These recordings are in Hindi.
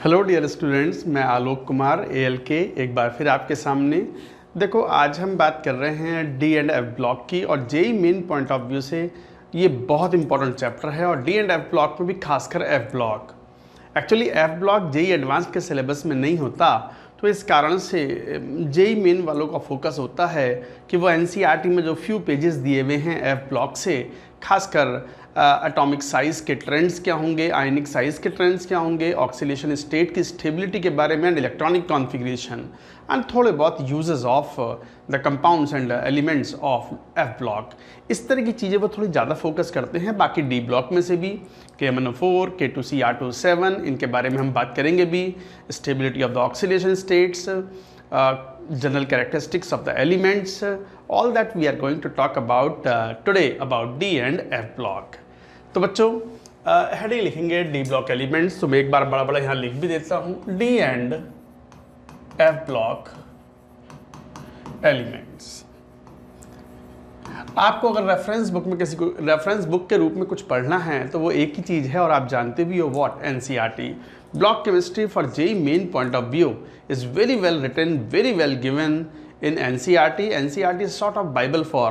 हेलो डियर स्टूडेंट्स, मैं आलोक कुमार ALK एक बार फिर आपके सामने। देखो, आज हम बात कर रहे हैं डी एंड एफ ब्लॉक की, और JEE Main point of view से ये बहुत इंपॉर्टेंट चैप्टर है। और डी एंड एफ ब्लॉक में भी खासकर F block, actually F block JEE Advanced के सिलेबस में नहीं होता, तो इस कारण से जेई मेन वालों का फोकस होता है कि वो NCERT में जो फ्यू पेजेस दिए हुए हैं एफ ब्लॉक से, खासकर एटॉमिक साइज के ट्रेंड्स क्या होंगे, आयनिक साइज के ट्रेंड्स क्या होंगे, ऑक्सीडेशन स्टेट की स्टेबिलिटी के बारे में, एंड इलेक्ट्रॉनिक कॉन्फ़िगरेशन, एंड थोड़े बहुत uses of the compounds and elements of F block, इस तरह की चीज़ें वो थोड़ी ज़्यादा फोकस करते हैं। बाकी डी ब्लॉक में से भी KMnO4, K2CR27, इनके बारे में हम बात करेंगे भी, stability of the oxidation states, general characteristics of the elements, all that we are going to talk about today about D and F block। तो बच्चों, हेडिंग लिखेंगे डी ब्लॉक एलिमेंट्स, तो मैं एक बार बड़ा बड़ा यहाँ लिख भी देता हूँ, D and F block elements. आपको अगर रेफरेंस बुक में किसी को रेफरेंस बुक के रूप में कुछ पढ़ना है तो वो एक ही चीज़ है, और आप जानते भी हो, what, NCERT। Block chemistry for JEE Main point of view is very well written, very well given in NCERT. NCERT is sort of Bible for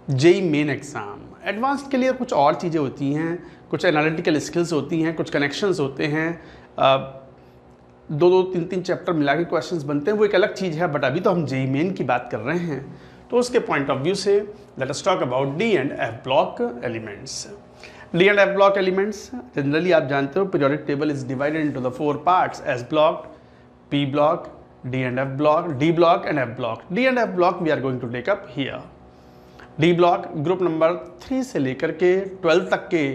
JEE main exam। Advanced के लिए कुछ और चीज़ें होती हैं, कुछ एनालिटिकल स्किल्स होती हैं, कुछ कनेक्शंस होते हैं, दो तीन चैप्टर मिला के क्वेश्चंस बनते हैं, वो एक अलग चीज़ है। बट अभी तो हम जेई मेन की बात कर रहे हैं, तो उसके पॉइंट ऑफ व्यू से let us talk about D and F block elements. D and F block elements generally आप जानते हो, periodic table is divided into the 4 parts: S block, P block, D and F block, D block and F block. D and F block we are going to take up here. D block group number 3 से लेकर के 12 तक के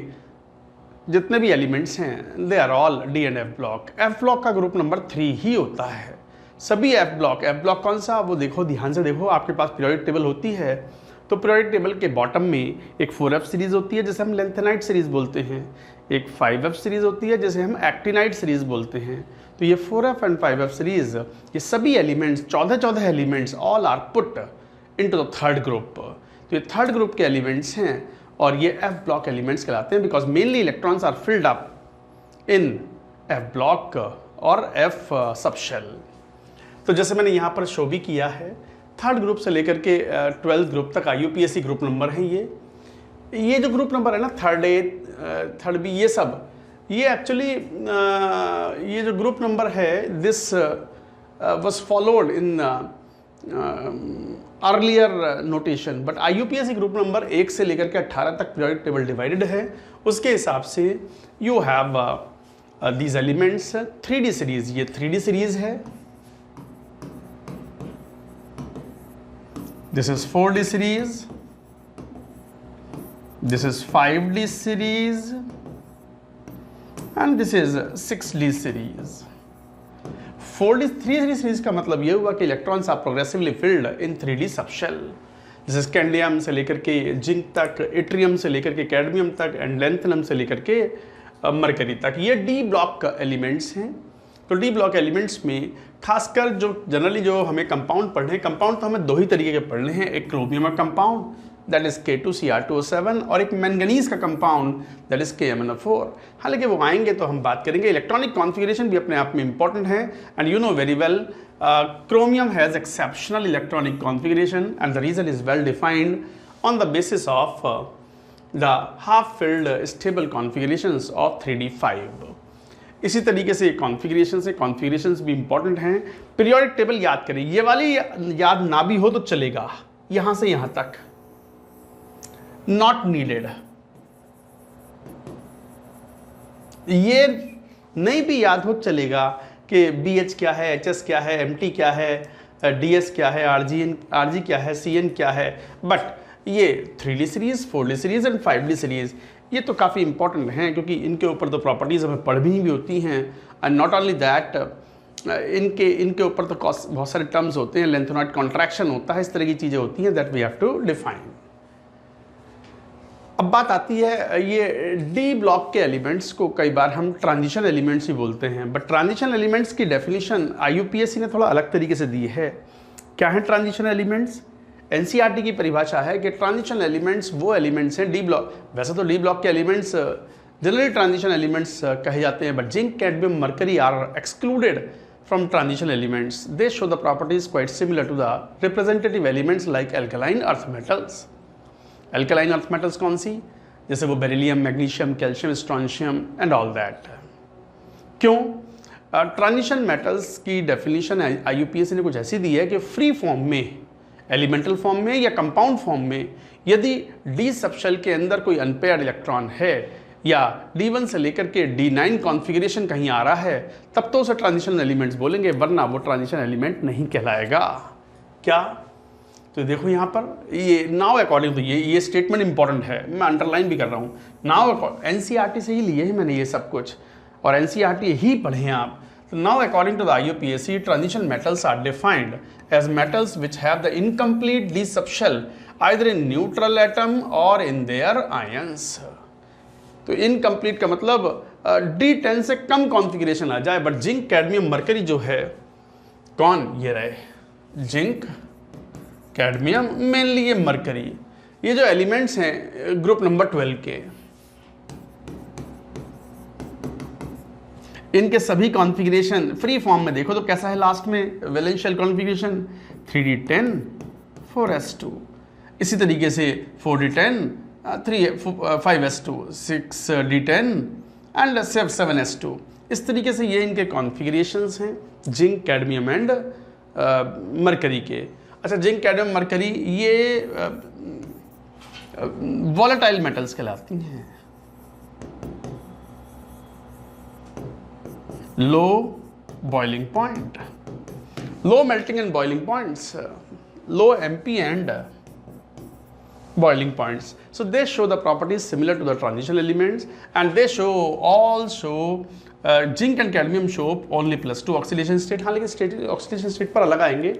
जितने भी एलिमेंट्स हैं, they are all D and F block. F block का ग्रुप नंबर 3 ही होता है। सभी एफ ब्लॉक कौन सा, वो देखो, ध्यान से देखो, आपके पास पीरियोडिक टेबल होती है, तो पीरियोडिक टेबल के बॉटम में एक 4F सीरीज होती है जिसे हम लेंथेनाइट सीरीज बोलते हैं, एक 5F सीरीज होती है जिसे हम एक्टिनाइट सीरीज बोलते हैं। तो ये 4F एंड 5F सीरीज, ये सभी elements, 14 elements, all are put into the third group. तो ये थर्ड ग्रुप के एलिमेंट्स हैं, और ये एफ ब्लॉक एलिमेंट्स कहलाते हैं, because mainly electrons are filled up in F block और एफ सबशेल। तो जैसे मैंने यहाँ पर शो भी किया है, थर्ड ग्रुप से लेकर के 12th ग्रुप तक IUPAC ग्रुप नंबर है। ये जो ग्रुप नंबर है ना, थर्ड A, थर्ड B, ये सब, ये एक्चुअली ये जो ग्रुप नंबर है, this was followed in earlier notation, but IUPAC group number 1 से लेकर के 18 तक पीरियोडिक टेबल डिवाइडेड है। उसके हिसाब से you have these elements 3D series, ये 3D सीरीज है। This is 4D series, this is 5D series, and this is 6D series। 3D series का मतलब ये हुआ कि electrons are progressively filled in 3D subshell. This is scandium से लेकर के जिंक तक, इट्रियम से लेकर के कैडमियम तक, एंड लेंथनम से लेकर के मरकरी तक। ये डी ब्लॉक एलिमेंट्स हैं। तो डी ब्लॉक एलिमेंट्स में खासकर जो जनरली जो हमें कंपाउंड पढ़ने हैं, कंपाउंड तो हमें 2 ही तरीके के पढ़ने हैं, एक क्रोमियम का कंपाउंड दैट इज K2CR27, और एक मैंगनीज का कंपाउंड दैट इज KMnO4। हालांकि वो आएंगे तो हम बात करेंगे। इलेक्ट्रॉनिक कॉन्फ़िगरेशन भी अपने आप में इंपॉर्टेंट है, and you know very well chromium has exceptional electronic configuration, and the reason is well defined on the basis of the half-filled stable configurations of 3D5। इसी तरीके से कॉन्फ़िगरेशंस भी इंपॉर्टेंट हैं। पीरियोडिक टेबल याद करें, ये वाली याद ना भी हो तो चलेगा, यहां से यहां तक, नॉट नीडेड। ये नहीं भी याद हो चलेगा कि BH क्या है, HS क्या है, MT क्या है, DS क्या है, RG क्या है, CN क्या है। बट ये 3D series, 4D series and 5D series, ये तो काफ़ी इंपॉर्टेंट हैं, क्योंकि इनके ऊपर तो प्रॉपर्टीज़ हमें पढ़नी भी होती हैं। एंड नॉट ओनली दैट, इनके ऊपर तो बहुत सारे टर्म्स होते हैं, लेंथेनॉइड कॉन्ट्रैक्शन होता है, इस तरह की चीज़ें होती हैं that we have to define. अब बात आती है, ये डी ब्लॉक के एलिमेंट्स को कई बार हम ट्रांजिशन एलिमेंट्स ही बोलते हैं, बट ट्रांजिशन एलिमेंट्स की डेफिनेशन IUPAC ने थोड़ा अलग तरीके से दी है। क्या है ट्रांजिशन एलिमेंट्स? NCERT की परिभाषा है कि ट्रांजिशन एलिमेंट्स वो एलिमेंट्स हैं डी ब्लॉक, वैसे तो डी ब्लॉक के एलिमेंट्स जनरली ट्रांजिशन एलिमेंट्स कहे जाते हैं, but zinc, cadmium, mercury are excluded from transition elements. They show the properties quite similar to the representative elements like alkaline earth metals. Alkaline earth metals कौन सी? जैसे वो beryllium, magnesium, calcium, strontium and all that. क्यों? ट्रांजिशन मेटल्स की डेफिनेशन IUPAC ने कुछ ऐसी दी है कि फ्री फॉर्म में, एलिमेंटल फॉर्म में या कंपाउंड फॉर्म में यदि डी सबशेल के अंदर कोई अनपेयर्ड इलेक्ट्रॉन है या D1 से लेकर के D9 कॉन्फ़िगरेशन कहीं आ रहा है, तब तो उसे ट्रांजिशन एलिमेंट्स बोलेंगे, वरना वो ट्रांजिशन एलिमेंट नहीं कहलाएगा। क्या? तो देखो यहाँ पर ये नाउ अकॉर्डिंग, तो ये स्टेटमेंट इंपॉर्टेंट है, मैं अंडरलाइन भी कर रहा हूँ। नाउ NCERT से ही लिए हैं मैंने ये सब कुछ, और NCERT ही पढ़े हैं आप। तो now according to the IUPAC, transition metals are defined as metals which have the incomplete D subshell either in neutral atom और इन देयर आयंस। तो इनकम्प्लीट का मतलब D10 से कम कॉन्फ़िगरेशन आ जाए, बट जिंक, कैडमियम, मरकरी जो है, कौन ये रहे, जिंक, कैडमियम, मेनली ये मरकरी, ये जो एलिमेंट्स हैं ग्रुप नंबर 12 के, इनके सभी कॉन्फ़िगरेशन फ्री फॉर्म में देखो तो कैसा है लास्ट में, valence shell configuration 3D10 4s2, इसी तरीके से 4D10 5s2 6D10 and 7s2। इस तरीके से ये इनके कॉन्फ़िगरेशंस हैं जिंक, कैडमियम एंड मरकरी के। अच्छा, जिंक, कैडमियम, मरकरी ये वॉलेटाइल मेटल्स कहलाती हैं। Low boiling point, low melting and boiling points, low MP and boiling points. So they show the properties similar to the transition elements, and they all show zinc and cadmium show only +2 oxidation state. हाँ, लेकिन oxidation state पर अलग आएंगे।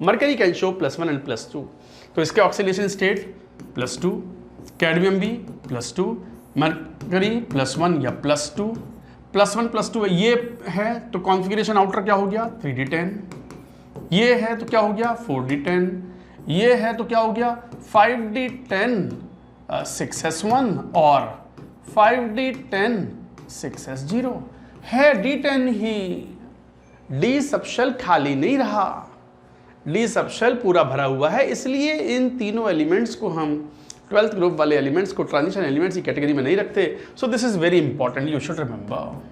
Mercury can show +1 and +2, तो इसके oxidation state +2, cadmium भी +2, mercury +1 या +2, +1 +2 ये है तो कॉन्फ़िगरेशन आउटर क्या हो गया 3D10, ये है तो क्या हो गया 4D10, ये है तो क्या हो गया 5D10 6s1 और 5D10 6s0 है। D10 ही, D सबशेल खाली नहीं रहा, D सबशेल पूरा भरा हुआ है, इसलिए इन तीनों एलिमेंट्स को हम 12th ग्रुप वाले एलिमेंट्स को ट्रांजिशन एलिमेंट्स की कैटेगरी में नहीं रखते। सो this is very important, you should remember.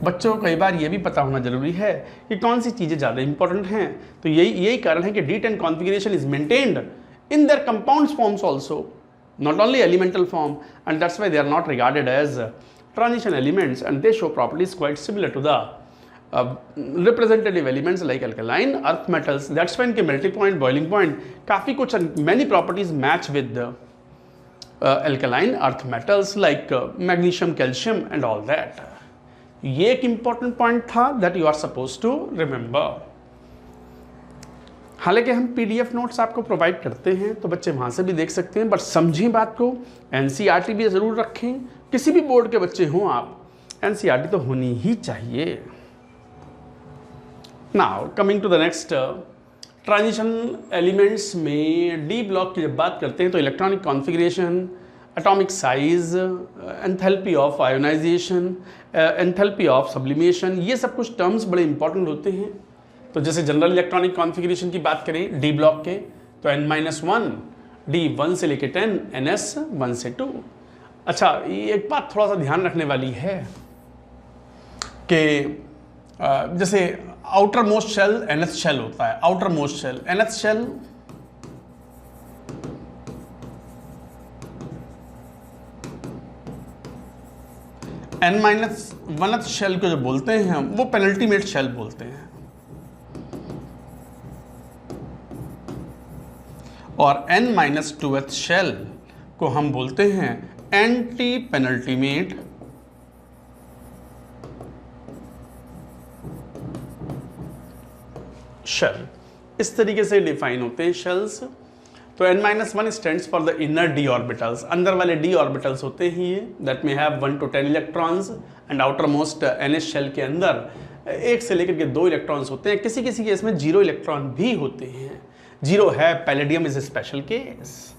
बच्चों को कई बार ये भी पता होना जरूरी है कि कौन सी चीज़ें ज़्यादा इंपॉर्टेंट हैं। तो यही कारण है कि D10 configuration is maintained in their compound forms also, not only elemental form, and that's why they are not regarded as transition elements, and they show properties quite similar to the representative elements like alkaline earth metals. That's why इनके melting point, boiling point काफ़ी कुछ many properties match with the alkaline earth metals like magnesium, calcium and all that. ये एक important point था that you are supposed to remember. हालांकि हम PDF नोट्स आपको प्रोवाइड करते हैं तो बच्चे वहाँ से भी देख सकते हैं, बट समझें बात को, NCERT भी ज़रूर रखें। किसी भी बोर्ड के बच्चे हों आप, NCERT तो होनी ही चाहिए। Now coming to the next, transition elements में D ब्लॉक की जब बात करते हैं तो electronic configuration, atomic size, enthalpy of ionisation, enthalpy of sublimation, ये सब कुछ टर्म्स बड़े इंपॉर्टेंट होते हैं। तो जैसे जनरल इलेक्ट्रॉनिक कॉन्फ़िगरेशन की बात करें D ब्लॉक के, तो n-1 D1 से लेके 10 NS 1 से 2। अच्छा, ये एक बात थोड़ा सा ध्यान रखने वाली है कि जैसे outer most shell nth shell होता है, outer most shell nth shell n-1th shell को जो बोलते हैं हम, वो पेनल्टीमेट शेल बोलते हैं, और n-2th शेल को हम बोलते हैं एंटी पेनल्टीमेट शेल। इस तरीके से डिफाइन होते हैं शेल्स। तो n-1 stands for the inner d orbitals, अंदर वाले d ऑर्बिटल्स होते हैं ये, that may have 1 to 10 electrons, and outermost ns shell के अंदर 1 से लेकर के 2 इलेक्ट्रॉन्स होते हैं। किसी किसी केस में 0 इलेक्ट्रॉन भी होते हैं। 0 है, palladium is a special case.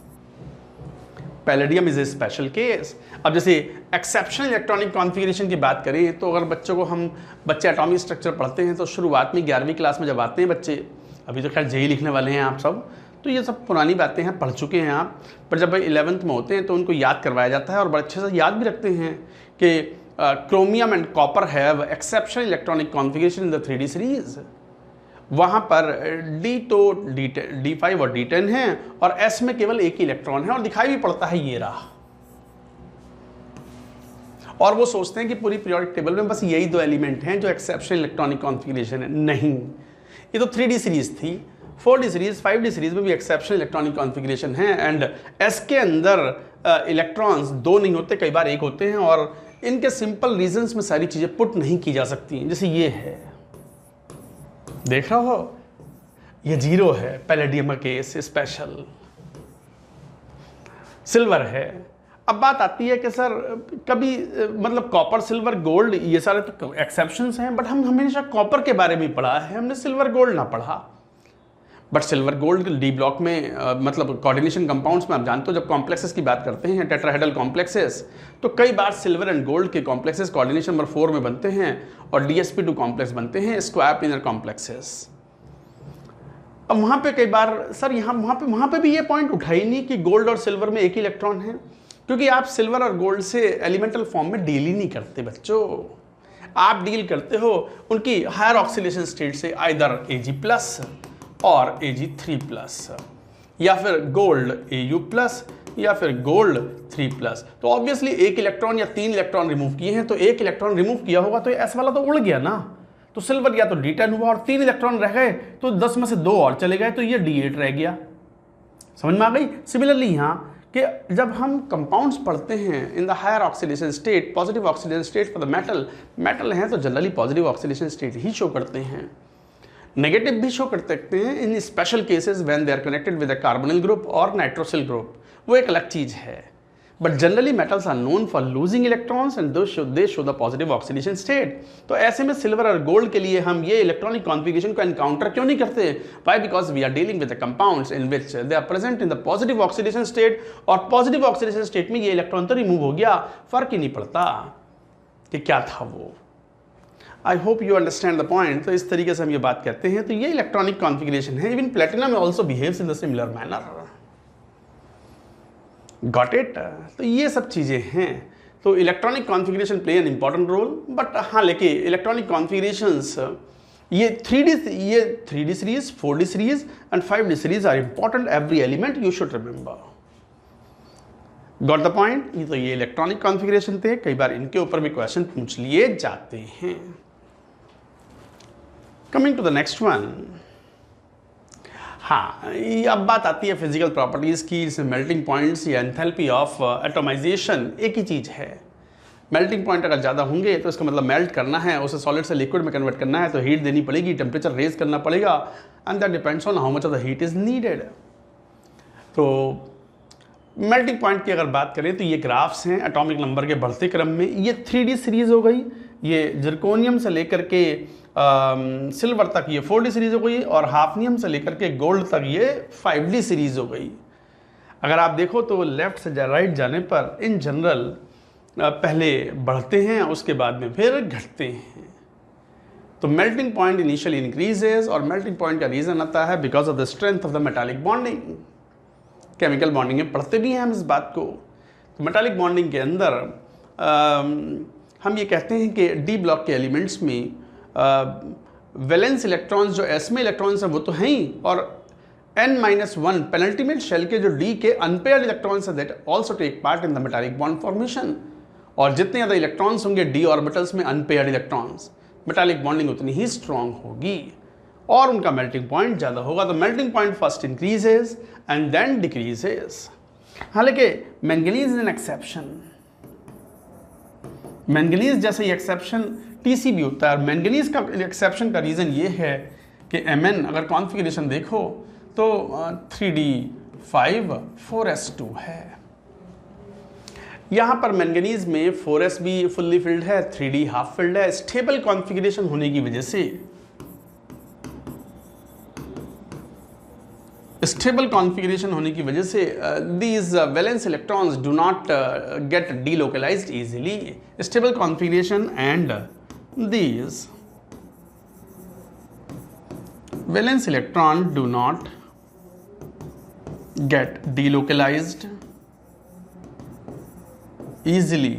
Palladium is a special case. अब जैसे एक्सेप्शनल इलेक्ट्रॉनिक कॉन्फ़िगरेशन की बात करें तो अगर बच्चे एटॉमिक स्ट्रक्चर पढ़ते हैं तो शुरुआत में 11वीं क्लास में जब आते हैं बच्चे, अभी तो खैर जेई लिखने वाले हैं आप सब, तो ये सब पुरानी बातें हैं, पढ़ चुके हैं आप, पर जब भाई 11th में होते हैं तो उनको याद करवाया जाता है और बड़े अच्छे से याद भी रखते हैं कि chromium and copper have exceptional electronic configuration in the 3D series. वहाँ पर D5 और D10 है और S में केवल एक ही इलेक्ट्रॉन है और दिखाई भी पड़ता है ये रहा। और वो सोचते हैं कि पूरी पीरियोडिक टेबल में बस यही 2 एलिमेंट हैं जो एक्सेप्शनल इलेक्ट्रॉनिक कॉन्फ़िगरेशन है। नहीं, ये तो 3D सीरीज थी, 4D सीरीज 5D सीरीज में भी एक्सेप्शनल इलेक्ट्रॉनिक कॉन्फ़िगरेशन है एंड S के अंदर इलेक्ट्रॉन्स 2 नहीं होते, कई बार 1 होते हैं और इनके सिंपल रीजंस में सारी चीज़ें पुट नहीं की जा सकती। जैसे ये है, देख रहे हो, ये 0 है पैलेडियम केस स्पेशल, सिल्वर है। अब बात आती है कि सर कभी मतलब कॉपर सिल्वर गोल्ड ये सारे तो एक्सेप्शंस हैं, बट हम हमेशा कॉपर के बारे में पढ़ा है, हमने सिल्वर गोल्ड ना पढ़ा। But silver gold D block में मतलब कोऑर्डिनेशन कंपाउंड्स में आप जानते हो जब कॉम्प्लेक्सेस की बात करते हैं, टेट्राहेड्रल कॉम्प्लेक्सेस, तो कई बार सिल्वर एंड गोल्ड के कॉम्प्लेक्सेस कोऑर्डिनेशन नंबर 4 में बनते हैं और DsP2 कॉम्प्लेक्स बनते हैं, स्क्वायर इनर कॉम्प्लेक्सेस। अब वहाँ पे कई बार सर वहाँ पे भी ये पॉइंट उठा ही नहीं कि गोल्ड और सिल्वर में एक ही इलेक्ट्रॉन है, क्योंकि आप सिल्वर और गोल्ड से एलिमेंटल फॉर्म में डील ही नहीं करते बच्चों। आप डील करते हो उनकी हायर ऑक्सीडेशन स्टेट से, आइदर Ag+ और Ag3+, या फिर गोल्ड Au+ या फिर गोल्ड 3+। तो ऑब्वियसली एक इलेक्ट्रॉन या 3 इलेक्ट्रॉन रिमूव किए हैं, तो एक इलेक्ट्रॉन रिमूव किया होगा तो S वाला तो उड़ गया ना, तो सिल्वर या तो D10 हुआ और 3 इलेक्ट्रॉन रह गए तो 10 में से 2 और चले गए तो ये D8 रह गया। समझ में आ गई? सिमिलरली यहाँ कि जब हम कंपाउंड्स पढ़ते हैं in the higher oxidation state, positive oxidation state for the metal हैं तो जनरली पॉजिटिव ऑक्सीडेशन स्टेट ही शो करते हैं, नेगेटिव भी शो कर सकते हैं in special cases when they are connected with a carbonyl group और नाइट्रोसिल ग्रुप, वो एक अलग चीज़ है। But generally metals are known for losing electrons and they show the positive oxidation state. तो ऐसे में सिल्वर और गोल्ड के लिए हम ये इलेक्ट्रॉनिक कॉन्फ़िगरेशन को एनकाउंटर क्यों नहीं करते? Why? Because we are dealing with the compounds in which they are present in the positive oxidation state, और पॉजिटिव ऑक्सीडेशन स्टेट में ये इलेक्ट्रॉन तो रिमूव हो गया, फर्क ही नहीं पड़ता कि क्या था वो। आई hope you understand the point. तो इस तरीके से हम ये बात कहते हैं, तो ये इलेक्ट्रॉनिक कॉन्फ़िगरेशन है। Even platinum also behaves in the similar manner. Got it? तो ये सब चीज़ें हैं। तो electronic configuration play an important role, but हाँ लेकिन इलेक्ट्रॉनिक कॉन्फ़िगरेशंस ये 3D series, 4D series and 5D series are important. Every element you should remember. Got the point? ये तो ये इलेक्ट्रॉनिक कॉन्फ़िगरेशन थे, कई बार इनके ऊपर भी क्वेश्चन पूछ लिए जाते हैं। Coming to the next one. हाँ, अब बात आती है फिजिकल प्रॉपर्टीज़ की, जैसे मेल्टिंग पॉइंट्स या एंथैल्पी ऑफ एटोमाइजेशन एक ही चीज़ है। मेल्टिंग पॉइंट अगर ज़्यादा होंगे तो इसका मतलब मेल्ट करना है, उसे सॉलिड से लिक्विड में कन्वर्ट करना है तो हीट देनी पड़ेगी, टेम्परेचर रेज करना पड़ेगा, and that depends on how much of the heat is needed. तो मेल्टिंग पॉइंट की अगर बात करें तो ये ग्राफ्स हैं एटॉमिक नंबर के बढ़ते क्रम में। ये 3D सीरीज़ हो गई, ये जर्कोनियम से लेकर के सिल्वर तक ये 4D सीरीज़ हो गई, और हाफनियम से लेकर के गोल्ड तक ये 5D सीरीज़ हो गई। अगर आप देखो तो लेफ़्ट से राइट जाने पर इन जनरल पहले बढ़ते हैं, उसके बाद में फिर घटते हैं। तो मेल्टिंग पॉइंट इनिशियली इंक्रीजेज, और मेल्टिंग पॉइंट का रीज़न आता है because of the strength of the metallic bonding. Chemical bonding में पढ़ते भी हैं हम इस बात को। तो मेटालिक बॉन्डिंग के अंदर हम ये कहते हैं कि डी ब्लॉक के एलिमेंट्स में वैलेंस इलेक्ट्रॉन्स जो एस में इलेक्ट्रॉन्स हैं वो तो हैं ही, और n-1 पेनल्टीमेट शेल के जो डी के अनपेयर्ड इलेक्ट्रॉन्स हैं that also take part in the metallic bond formation. और जितने ज़्यादा इलेक्ट्रॉन्स होंगे डी ऑर्बिटल्स में अनपेयर्ड इलेक्ट्रॉन्स, मेटालिक बॉन्डिंग उतनी ही स्ट्रॉन्ग होगी और उनका मेल्टिंग पॉइंट ज़्यादा होगा। तो melting point first increases and then decreases. हालांकि manganese is an exception. Manganese जैसे ही एक्सेप्शन टीसी भी होता है, और मैंगनीज का एक्सेप्शन का रीज़न ये है कि Mn अगर कॉन्फ़िगरेशन देखो तो 3D5 4s2 है। यहाँ पर मैंगनीज में 4s भी फुल्ली फिल्ड है, 3D हाफ फिल्ड है। स्टेबल कॉन्फ़िगरेशन होने की वजह से स्टेबल कॉन्फ़िगरेशन होने की वजह से these valence electrons do not gate delocalised easily. Stable configuration and these valence electron do not gate delocalised easily.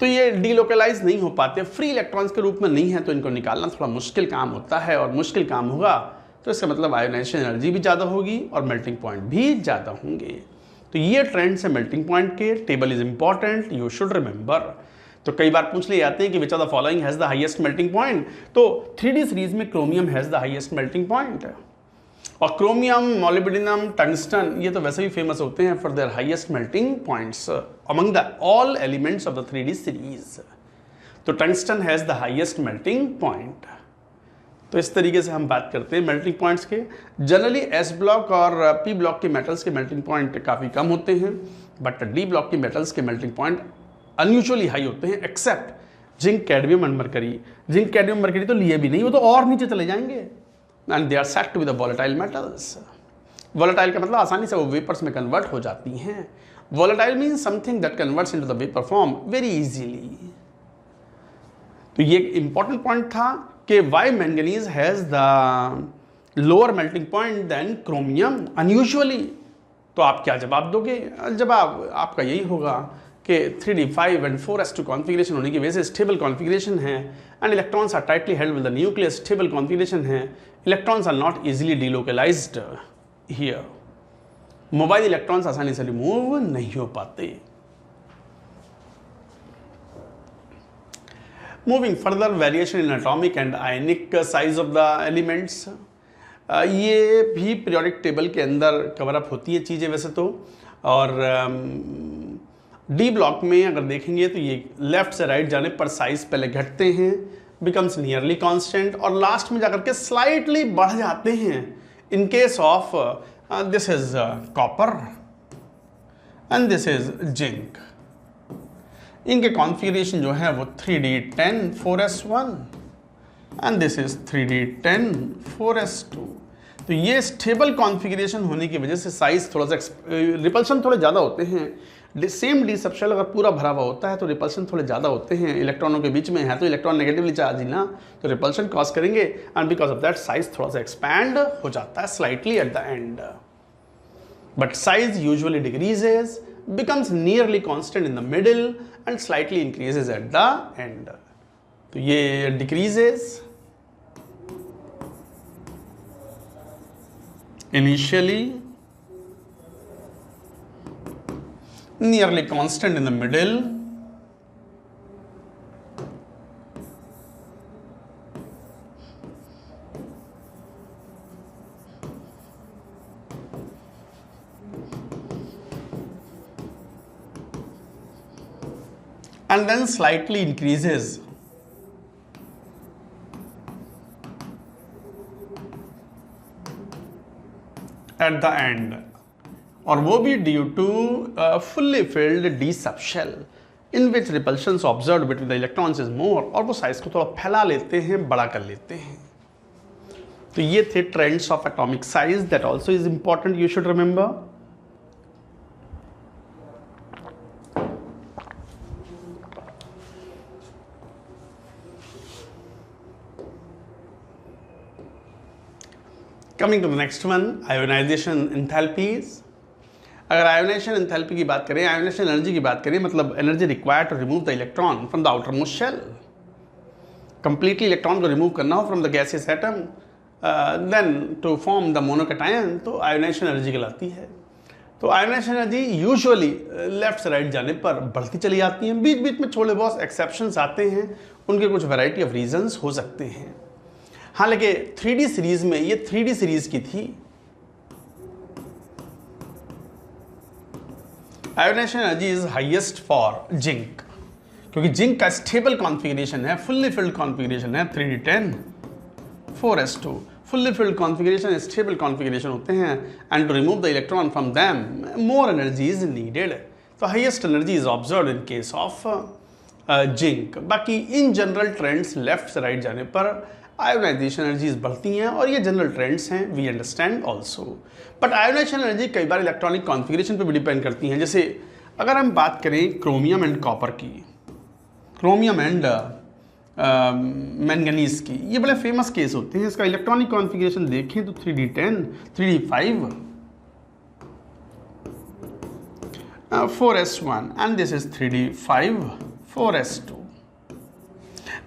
तो ये डीलोकलाइज नहीं हो पाते, फ्री इलेक्ट्रॉन्स के रूप में नहीं है, तो इनको निकालना थोड़ा मुश्किल काम होता है, और मुश्किल काम होगा तो इसका मतलब आयोनाइजेशन एनर्जी भी ज़्यादा होगी और मेल्टिंग पॉइंट भी ज़्यादा होंगे। तो ये ट्रेंड्स है मेल्टिंग पॉइंट के। Table is important, you should remember. तो कई बार पूछ लिए जाते हैं कि which of the following has the highest melting point, तो 3D सीरीज में chromium has the highest melting point, और क्रोमियम, मॉलिब्डेनम, टंगस्टन ये तो वैसे भी फेमस होते हैं for their highest melting points among the all elements of the 3D series. तो tungsten has the highest melting point. तो इस तरीके से हम बात करते हैं मेल्टिंग पॉइंट्स के। जनरली एस ब्लॉक और पी ब्लॉक के मेटल्स के मेल्टिंग पॉइंट काफ़ी कम होते हैं, बट डी ब्लॉक के मेटल्स के मेल्टिंग पॉइंट अनयूजुअली हाई होते हैं, except zinc, cadmium and mercury. Zinc, cadmium, mercury तो लिए भी नहीं, वो तो और नीचे चले जाएंगे, and they are set to be the volatile metals. Volatile का मतलब आसानी से वो वेपर्स में कन्वर्ट हो जाती हैं। Volatile means something that converts into the vapour form very easily. तो ये एक इंपॉर्टेंट पॉइंट था कि why manganese has the lower melting point than chromium unusually. तो आप क्या जवाब दोगे? जवाब आपका यही होगा कि 3D 5 एंड 4s2 कॉन्फ़िगरेशन होने की वजह से स्टेबल कॉन्फ़िगरेशन है, and electrons are tightly held with the nucleus. Stable configuration है, electrons are not easily delocalised here. Mobile electrons आसानी से रिमूव नहीं हो पाते। Moving further, variation in atomic and ionic size of the elements, ये भी पीरियोडिक टेबल के अंदर कवर अप होती है चीज़ें वैसे तो। और डी ब्लॉक में अगर देखेंगे तो ये लेफ्ट से राइट जाने पर साइज पहले घटते हैं, बिकम्स नियरली कांस्टेंट, और लास्ट में जाकर के स्लाइटली बढ़ जाते हैं। इन case of this is copper and this is zinc. इनके कॉन्फ़िगरेशन जो है वो 3D10 4s1 and this is 3D10 4s2। तो ये स्टेबल कॉन्फ़िगरेशन होने की वजह से साइज थोड़ा सा रिपल्शन थोड़े ज़्यादा होते हैं। सेम डी सबशेल अगर पूरा भरा हुआ होता है तो रिपल्शन थोड़े ज़्यादा होते हैं, इलेक्ट्रॉनों के बीच में है तो इलेक्ट्रॉन नेगेटिवली चार्ज ही ना, तो रिपल्शन कॉज करेंगे, and because of that size थोड़ा सा एक्सपैंड हो जाता है slightly eight the and, but size usually decreases, becomes nearly constant in the middle and slightly increases at the end. तो ये decreases initially, nearly constant in the middle, and then slightly increases at the end, और वो भी due to fully filled d subshell in which repulsions observed between the electrons is more, और वो साइज को थोड़ा फैला लेते हैं, बड़ा कर लेते हैं। तो ये थे trends of atomic size, that also is important, you should remember. Coming to the next one, ionisation enthalpies. अगर आयोनाइजेशन एंथैल्पी की बात करें, आयोनाइजेशन एनर्जी की बात करें, मतलब energy required to remove the electron from the outer most shell, completely electron को रिमूव करना हो from the gaseous atom then to form the monocation, तो आयोनाइजेशन एनर्जी कहलाती है। तो आयोनाइजेशन एनर्जी यूजुअली लेफ्ट से राइट जाने पर बढ़ती चली जाती है, बीच बीच में थोड़े बहुत एक्सेप्शंस आते हैं, उनके कुछ वैरायटी ऑफ रीजंस हो सकते हैं। हालांकि 3D सीरीज में, ये 3D सीरीज की थी, ionisation energy is highest for zinc, क्योंकि जिंक का स्टेबल कॉन्फ़िगरेशन है, फुल्ली फिल्ड कॉन्फ़िगरेशन है 3D10 4s2। Fully filled configuration stable configuration होते हैं, and to remove the electron from them more energy is needed. तो highest energy is observed in case of zinc. बाकी इन जनरल ट्रेंड्स लेफ्ट से राइट जाने पर आयोनाइजेशन एनर्जीज बढ़ती हैं और ये जनरल ट्रेंड्स हैं, we understand also. But ionisation energy कई बार इलेक्ट्रॉनिक कॉन्फ़िगरेशन पे भी डिपेंड करती हैं। जैसे अगर हम बात करें क्रोमियम एंड कॉपर की, क्रोमियम एंड मैंगनीज की, ये बड़े फेमस केस होते हैं। इसका इलेक्ट्रॉनिक कॉन्फ़िगरेशन देखें तो 3d10, 3d5, 4s1 and this is 3d5, 4s2।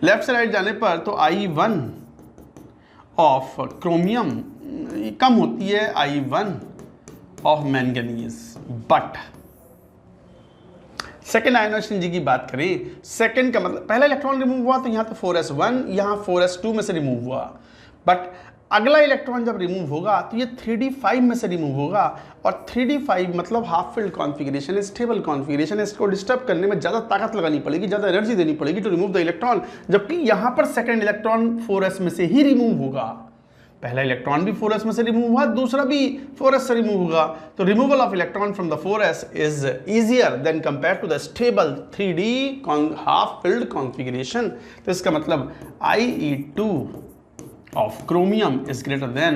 Left से राइट जाने पर तो I1 ऑफ क्रोमियम कम होती है I1 of manganese. But second ionisation जी की बात करें, सेकेंड का मतलब पहला इलेक्ट्रॉन रिमूव हुआ तो यहाँ तो 4s1, यहाँ 4s2 में से रिमूव हुआ। बट अगला इलेक्ट्रॉन जब रिमूव होगा तो ये 3d5 में से रिमूव होगा, और 3d5 मतलब हाफ फील्ड कॉन्फ़िगरेशन है, स्टेबल कॉन्फ़िगरेशन है। इसको डिस्टर्ब करने में ज़्यादा ताकत लगानी पड़ेगी, ज़्यादा एनर्जी देनी पड़ेगी टू रिमूव द इलेक्ट्रॉन। जबकि यहाँ पर सेकेंड इलेक्ट्रॉन 4s में से ही रिमूव होगा। पहला इलेक्ट्रॉन भी 4s में से रिमूव हुआ, दूसरा भी 4s से रिमूव होगा। तो removal of electron from the 4s is easier than compare to the stable 3d half filled configuration. तो इसका मतलब IE2 of chromium is greater than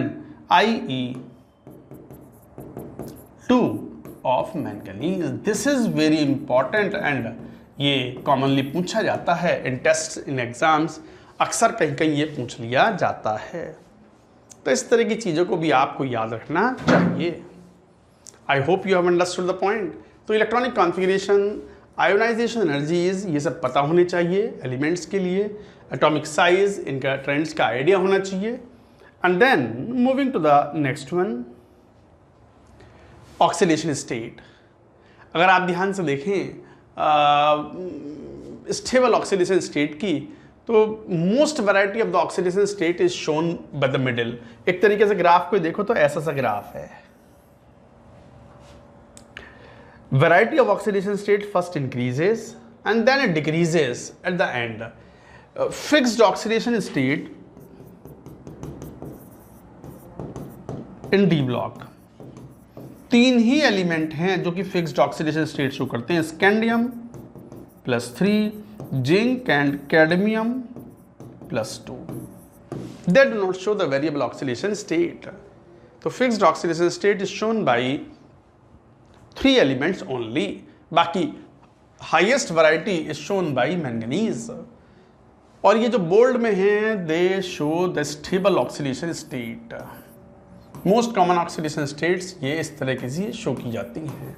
IE2 of manganese. This is very important and ये commonly पूछा जाता है in tests in exams, अक्सर कहीं कहीं ये पूछ लिया जाता है। तो इस तरह की चीज़ों को भी आपको याद रखना चाहिए। I hope you have understood the point. तो इलेक्ट्रॉनिक कॉन्फ़िगरेशन, आयोनाइजेशन एनर्जीज, ये सब पता होने चाहिए एलिमेंट्स के लिए। एटॉमिक साइज, इनका ट्रेंड्स का आइडिया होना चाहिए। And then moving to the next one, oxidation state. अगर आप ध्यान से देखें स्टेबल ऑक्सीडेशन स्टेट की, तो most variety of the oxidation state is shown by the middle. एक तरीके से ग्राफ को देखो तो ऐसा सा ग्राफ है। Variety of oxidation state first increases and then it decreases at the end. Fixed oxidation state in D block, तीन ही एलिमेंट हैं जो कि फिक्स्ड ऑक्सीडेशन स्टेट शो करते हैं, scandium +3, zinc and cadmium +2। They do not show the variable oxidation state. तो fixed oxidation state is shown by 3 elements only. बाकी highest variety is shown by manganese. और ये जो बोल्ड में है, they show the stable oxidation state. Most common oxidation states ये इस तरह की से शो की जाती हैं।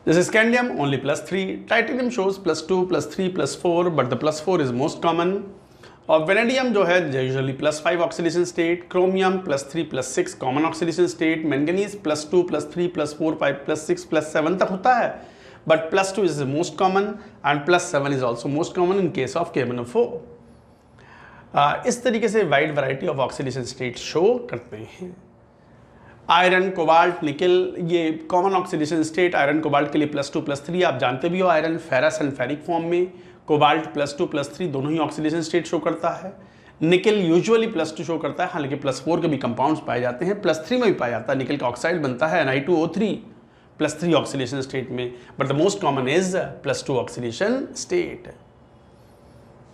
जैसे scandium only +3, titanium shows +2, +3, +4, but the +4 is most common. और वेनेडियम जो है usually +5 oxidation state, chromium +3, +6 common oxidation state, manganese +2, +3, +4, +5, +6, +7 तक होता है, but +2 is most common and +7 is also most common in case of KMnO4। इस तरीके से wide variety of oxidation state show करते हैं। आयरन, कोबाल्ट, निकल, ये common oxidation state iron cobalt के लिए +2, +3 आप जानते भी हो। Iron ferrous and ferric form में, कोबाल्ट +2, +3 दोनों ही ऑक्सीडेशन स्टेट शो करता है। निकल यूजुअली +2 शो करता है, हालांकि +4 के भी कंपाउंड्स पाए जाते हैं, +3 में भी पाया जाता है। निकल का ऑक्साइड बनता है Ni2O3 +3 ऑक्सीडेशन स्टेट में, but the most common is +2 oxidation state.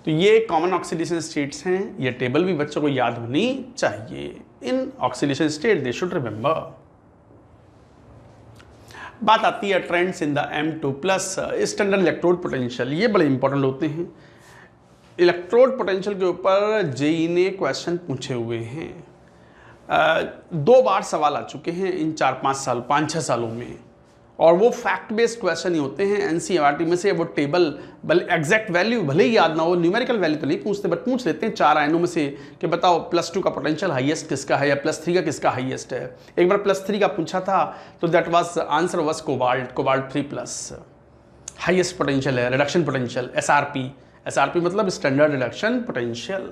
तो ये कॉमन ऑक्सीडेशन स्टेट्स हैं। ये टेबल भी बच्चों को याद होनी चाहिए। In oxidation state they should remember. बात आती है trends in the M2+ standard electrode potential. ये बड़े इंपॉर्टेंट होते हैं। इलेक्ट्रोड पोटेंशियल के ऊपर जेईई ने क्वेश्चन पूछे हुए हैं। 2 बार सवाल आ चुके हैं इन 5-6 सालों में, और वो फैक्ट बेस्ड क्वेश्चन ही होते हैं। एनसीईआरटी में से वो टेबल भले एग्जैक्ट वैल्यू भले ही याद ना हो, न्यूमेरिकल वैल्यू तो नहीं पूछते, बट पूछ लेते हैं 4 आयनों में से कि बताओ +2 का पोटेंशियल हाईएस्ट किसका है या +3 का किसका हाईएस्ट है। एक बार +3 का पूछा था तो that was answer was cobalt 3+ highest potential है, रिडक्शन पोटेंशियल SRP मतलब स्टैंडर्ड रिडक्शन पोटेंशियल।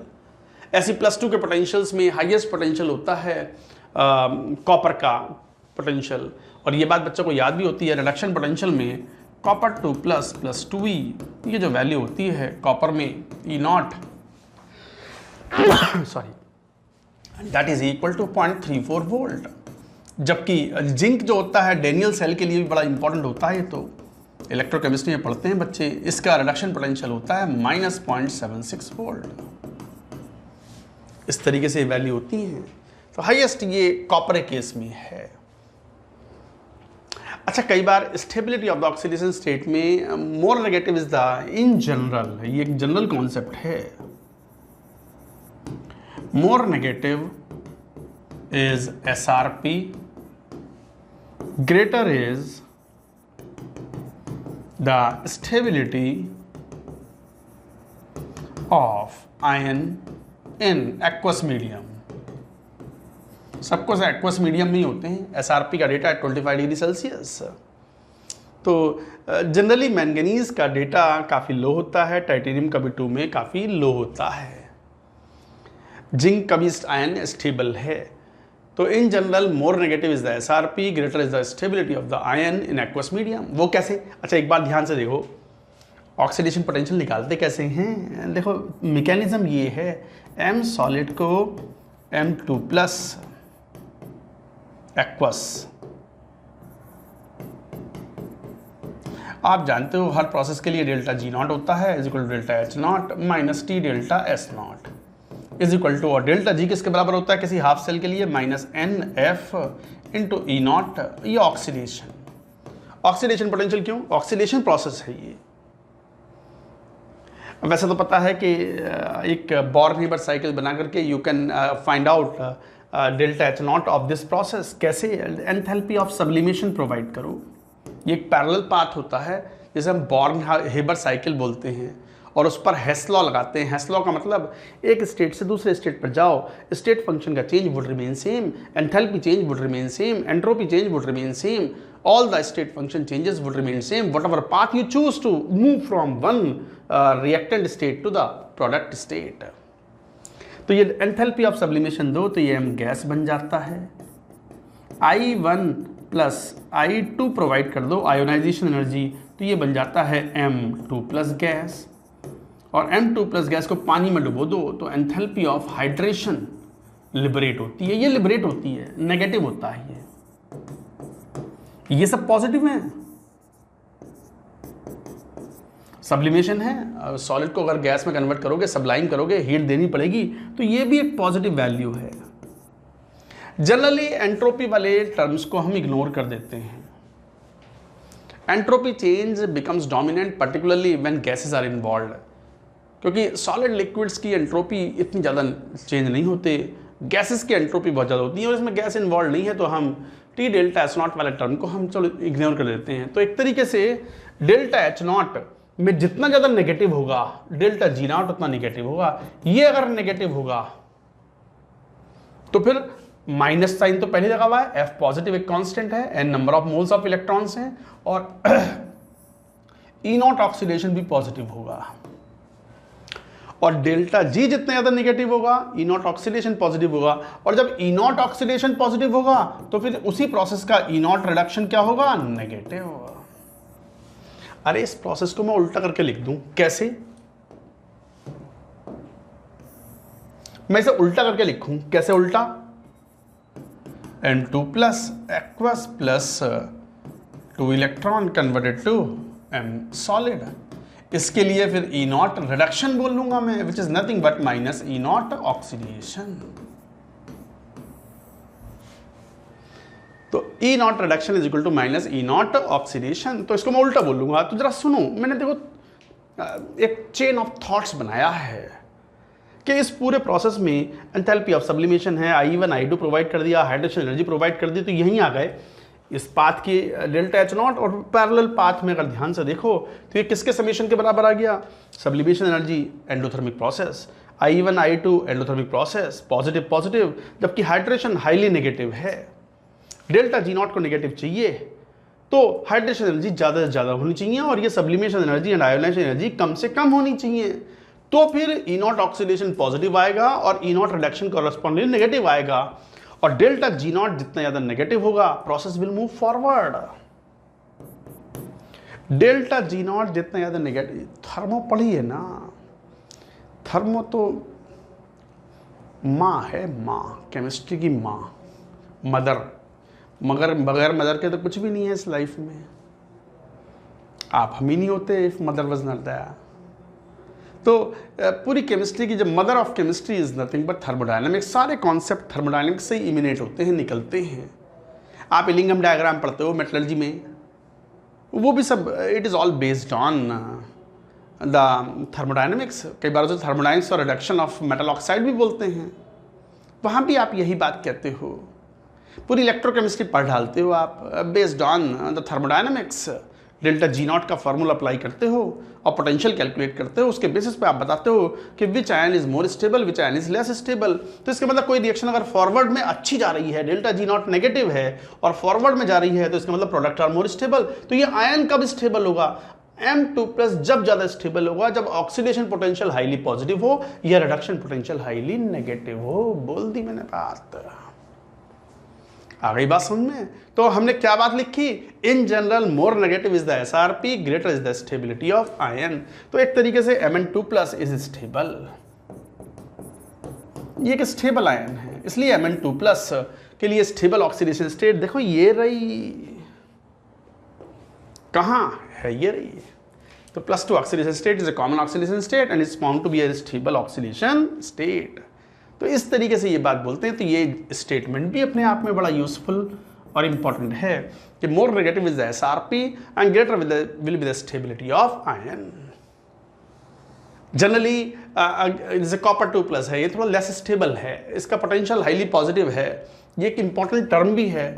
ऐसी +2 के पोटेंशियल्स में हाईएस्ट पोटेंशियल होता है कॉपर का पोटेंशियल, और ये बात बच्चों को याद भी होती है। रिडक्शन पोटेंशियल में कॉपर 2+ +2E, ये जो वैल्यू होती है कॉपर में E0 sorry that is equal to 0.34 volt. जबकि जिंक जो होता है डेनियल सेल के लिए भी बड़ा इंपॉर्टेंट होता है। तो इलेक्ट्रोकेमिस्ट्री में पढ़ते हैं बच्चे, इसका रिडक्शन पोटेंशियल होता है -0.76 वोल्ट। इस तरीके से वैल्यू होती हैं। तो हाईएस्ट ये कॉपर केस में है। अच्छा, कई बार stability of the oxidation state में more negative is the in general, ये एक जनरल कॉन्सेप्ट है। More negative is SRP, greater is the stability of ion in aqueous medium. सबको से एक्वस मीडियम में ही होते हैं। SRP का डेटा है 25 डिग्री सेल्सियस। तो जनरली मैंगनीज का डेटा काफ़ी लो होता है, टाइटेनियम का भी 2 में काफ़ी लो होता है। जिंक का भी आयन स्टेबल है। तो in general more negative is the SRP, greater is the stability of the ion in aqueous medium. वो कैसे? अच्छा, एक बार ध्यान से देखो, ऑक्सीडेशन पोटेंशियल निकालते कैसे हैं। देखो मैकेनिज्म ये है, M सॉलिड को M2+ एक्वस, आप जानते हो हर प्रोसेस के लिए डेल्टा G0 होता है is equal to delta H0 minus T delta S0 is equal to, और डेल्टा G किसके बराबर होता है किसी हाफ सेल के लिए? -NF into E0। ये ऑक्सीडेशन पोटेंशियल। क्यों? ऑक्सीडेशन प्रोसेस है ये। वैसे तो पता है कि एक बोर-हीबर साइकिल बना करके you can find out delta H0 of this process. कैसे? एंथैल्पी ऑफ सब्लिमेशन प्रोवाइड करो। ये एक पैरेलल पाथ होता है जिसे हम बोर्न-हीबर साइकिल बोलते हैं, और उस पर हेस लॉ लगाते हैं। हेस लॉ का मतलब एक स्टेट से दूसरे स्टेट पर जाओ, स्टेट फंक्शन का change would remain same, enthalpy change would remain same, entropy change would remain same, all the state function changes would remain same whatever path you choose to move from one reactant state to the product state। तो ये एंथैल्पी ऑफ सब्लिमेशन दो तो ये हम गैस बन जाता है। I1 प्लस I2 प्रोवाइड कर दो आयोनाइजेशन एनर्जी, तो ये बन जाता है M2+ गैस, और M2+ गैस को पानी में डुबो दो तो एंथैल्पी ऑफ हाइड्रेशन लिबरेट होती है। ये लिबरेट होती है, नेगेटिव होता है ये सब पॉजिटिव है। सब्लिमेशन है, सॉलिड को अगर गैस में कन्वर्ट करोगे, सब्लाइम करोगे, हीट देनी पड़ेगी, तो ये भी एक पॉजिटिव वैल्यू है। जनरली एंट्रोपी वाले टर्म्स को हम इग्नोर कर देते हैं। Entropy change becomes dominant particularly when gases are involved, क्योंकि सॉलिड लिक्विड्स की एंट्रोपी इतनी ज़्यादा चेंज नहीं होते, गैसेस की एंट्रोपी बहुत ज़्यादा होती है, और इसमें गैस इन्वॉल्व नहीं है तो हम T डेल्टा H0 वाले टर्म को हम चलो इग्नोर कर देते हैं। तो एक तरीके से डेल्टा H0 में जितना ज़्यादा नेगेटिव होगा डेल्टा G0 उतना नेगेटिव होगा। ये अगर नेगेटिव होगा तो फिर माइनस साइन तो पहले लगा हुआ है, F पॉजिटिव एक कांस्टेंट है, N number of moles of electrons हैं, और E0 ऑक्सीडेशन भी पॉजिटिव होगा। और डेल्टा G जितना ज़्यादा नेगेटिव होगा E0 ऑक्सीडेशन पॉजिटिव होगा, और जब E0 ऑक्सीडेशन पॉजिटिव होगा तो फिर उसी प्रोसेस का E0 रिडक्शन क्या होगा? नेगेटिव होगा। अरे इस प्रोसेस को मैं उल्टा करके लिख दूं, कैसे? मैं इसे उल्टा करके लिखूं, कैसे उल्टा? N2+ aqueous plus 2 electron converted to M solid. इसके लिए फिर E0 रिडक्शन बोल लूंगा मैं, which is nothing but minus E0 oxidation. तो E0 reduction is equal to minus E0 oxidation. तो इसको मैं उल्टा बोल लूंगा। तो जरा सुनो, मैंने देखो एक चेन ऑफ थॉट्स बनाया है कि इस पूरे प्रोसेस में एंथैल्पी ऑफ सब्लिमेशन है, I1 I2 प्रोवाइड कर दिया, हाइड्रेशन एनर्जी प्रोवाइड कर दी, तो यहीं आ गए इस पाथ की डेल्टा H0, और पैरेलल पाथ में अगर ध्यान से देखो तो ये किसके समेशन के बराबर आ गया? Sublimation energy endothermic process, I1 I2 endothermic process, positive positive, जबकि हाइड्रेशन हाईली नेगेटिव है। डेल्टा G0 को नेगेटिव चाहिए तो हाइड्रेशन एनर्जी ज़्यादा से ज़्यादा होनी चाहिए, और ये sublimation energy and ionization energy कम से कम होनी चाहिए। तो फिर E0 ऑक्सीडेशन पॉजिटिव आएगा और E0 रिडक्शन कॉरेस्पॉन्डिंग नेगेटिव आएगा, और डेल्टा G0 जितना ज्यादा नेगेटिव होगा process will move forward. Delta G0 जितना ज्यादा नेगेटिव, थर्मो पढ़ी है ना, थर्मो तो माँ है, माँ केमिस्ट्री की माँ, मदर, मगर बगैर मदर के तो कुछ भी नहीं है इस लाइफ में। आप हम ही नहीं होते if mother was not there. तो पूरी केमिस्ट्री की जो mother of chemistry is nothing but thermodynamics. सारे कॉन्सेप्ट थर्मोडायनेमिक्स से ही इमिनेट होते हैं, निकलते हैं। आप इलिंगम डायग्राम पढ़ते हो मेटलर्जी में, वो भी सब it is all based on the thermodynamics. कई बार उसे थर्मोडायनेमिक्स और रिडक्शन ऑफ मेटल ऑक्साइड भी बोलते हैं, वहाँ भी आप यही बात कहते हो। पूरी इलेक्ट्रोकेमिस्ट्री पढ़ डालते हो आप based on the thermodynamics. Delta G not का फार्मूला अप्लाई करते हो और पोटेंशियल कैलकुलेट करते हो, उसके बेसिस पे आप बताते हो कि विच ion is more stable, which ion is less stable. तो इसका मतलब कोई रिएक्शन अगर फॉरवर्ड में अच्छी जा रही है, डेल्टा जी नॉट नेगेटिव है और फॉरवर्ड में जा रही है, तो इसका मतलब प्रोडक्ट आर मोर स्टेबल। तो ये आयन कब स्टेबल होगा? M2+ जब ज्यादा स्टेबल होगा, जब ऑक्सीडेशन पोटेंशियल हाईली पॉजिटिव हो या रिडक्शन पोटेंशियल हाईली नेगेटिव हो। बोल दी मैंने बात, आ गई बात समझ में? तो हमने क्या बात लिखी? In general more negative is the SRP, greater is the stability of ion. तो एक तरीके से Mn2+ इज स्टेबल, ये एक स्टेबल आयन है, इसलिए Mn2+ के लिए स्टेबल ऑक्सीडेशन स्टेट देखो ये रही, कहां है? ये रही। तो +2 oxidation state is a common oxidation state and is found to be a stable oxidation state. तो इस तरीके से ये बात बोलते हैं। तो ये स्टेटमेंट भी अपने आप में बड़ा यूजफुल और इंपॉर्टेंट है कि मोर negative is the SRP and greater will be the stability of ion. Generally जैसे कॉपर 2+ है, ये थोड़ा लेस स्टेबल है, इसका पोटेंशियल हाईली पॉजिटिव है। ये एक इंपॉर्टेंट टर्म भी है,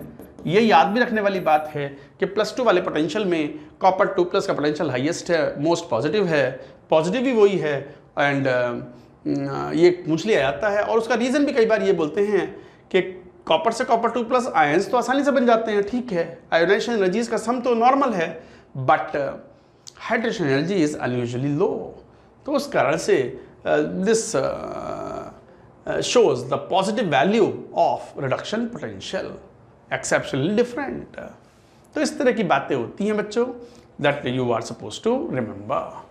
ये याद भी रखने वाली बात है कि +2 वाले पोटेंशियल में कॉपर 2+ का पोटेंशियल हाईएस्ट है, मोस्ट पॉजिटिव है, पॉजिटिव भी वही है। एंड ये पूछ लिया जाता है और उसका रीज़न भी कई बार ये बोलते हैं कि कॉपर से कॉपर 2+ आयंस तो आसानी से बन जाते हैं, ठीक है, आयोनाइजेशन एनर्जीज का सम तो नॉर्मल है, but hydration energy is unusually low. तो उस कारण से this shows the positive value of reduction potential exceptionally different. तो इस तरह की बातें होती हैं बच्चों, that you are suppose to remember.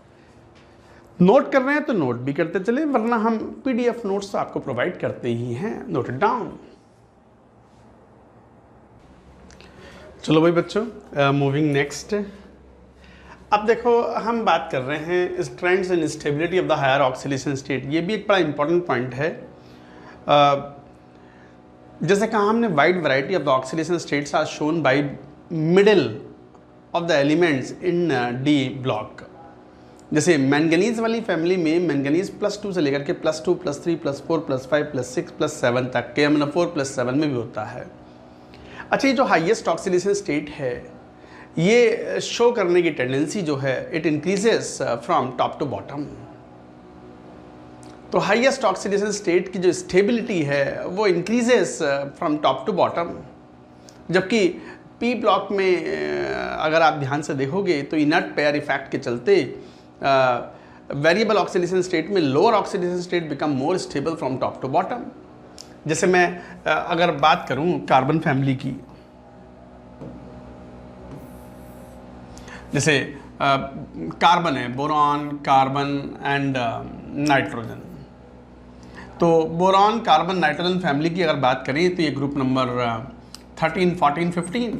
Note कर रहे हैं तो नोट भी करते चले, वरना हम PDF नोट्स तो आपको प्रोवाइड करते ही हैं, नोट इट डाउन। चलो भाई बच्चों, मूविंग नेक्स्ट। अब देखो हम बात कर रहे हैं strengths and stability of the higher oxidation state. ये भी एक बड़ा इंपॉर्टेंट पॉइंट है। जैसे कहा हमने, wide variety of the oxidation states are shown by middle of the elements in D block. जैसे मैंगनीज वाली फैमिली में मैंगनीज +2 से लेकर के +2, +3, +4, +5, +6, +7 तक के KMnO4 +7 में भी होता है। अच्छा, ये जो हाईएस्ट ऑक्सीडेशन स्टेट है, ये शो करने की टेंडेंसी जो है, it increases from top to bottom. तो हाईएस्ट ऑक्सीडेशन स्टेट की जो स्टेबिलिटी है वो increases from top to bottom, जबकि P ब्लॉक में अगर आप ध्यान से देखोगे तो इनर्ट पेयर इफेक्ट के चलते वेरिएबल ऑक्सीडेशन स्टेट में lower oxidation state become more stable from top to bottom. जैसे मैं अगर बात करूं कार्बन फैमिली की, जैसे कार्बन है, बोरॉन, कार्बन एंड नाइट्रोजन। तो बोरॉन, कार्बन, नाइट्रोजन फैमिली की अगर बात करें तो ये ग्रुप नंबर 13, 14, 15।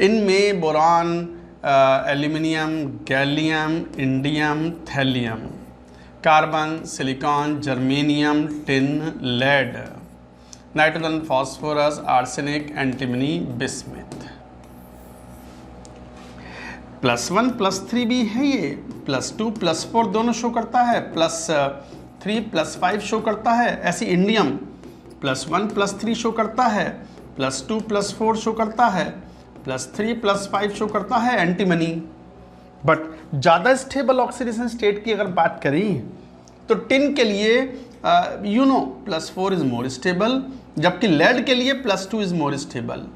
इनमें boron, aluminium, gallium, indium, thallium, carbon, silicon, germanium, tin, lead, nitrogen, phosphorus, arsenic, antimony, bismuth. +1, +3 भी है, ये +2, +4 दोनों शो करता है, +3, +5 शो करता है। ऐसे इंडियम +1, +3 शो करता है, +2, +4 शो करता है, +3, +5 शो करता है एंटीमनी। बट ज़्यादा स्टेबल ऑक्सीडेशन स्टेट की अगर बात करें तो टिन के लिए +4 इज मोर स्टेबल, जबकि लेड के लिए +2 इज मोर स्टेबल,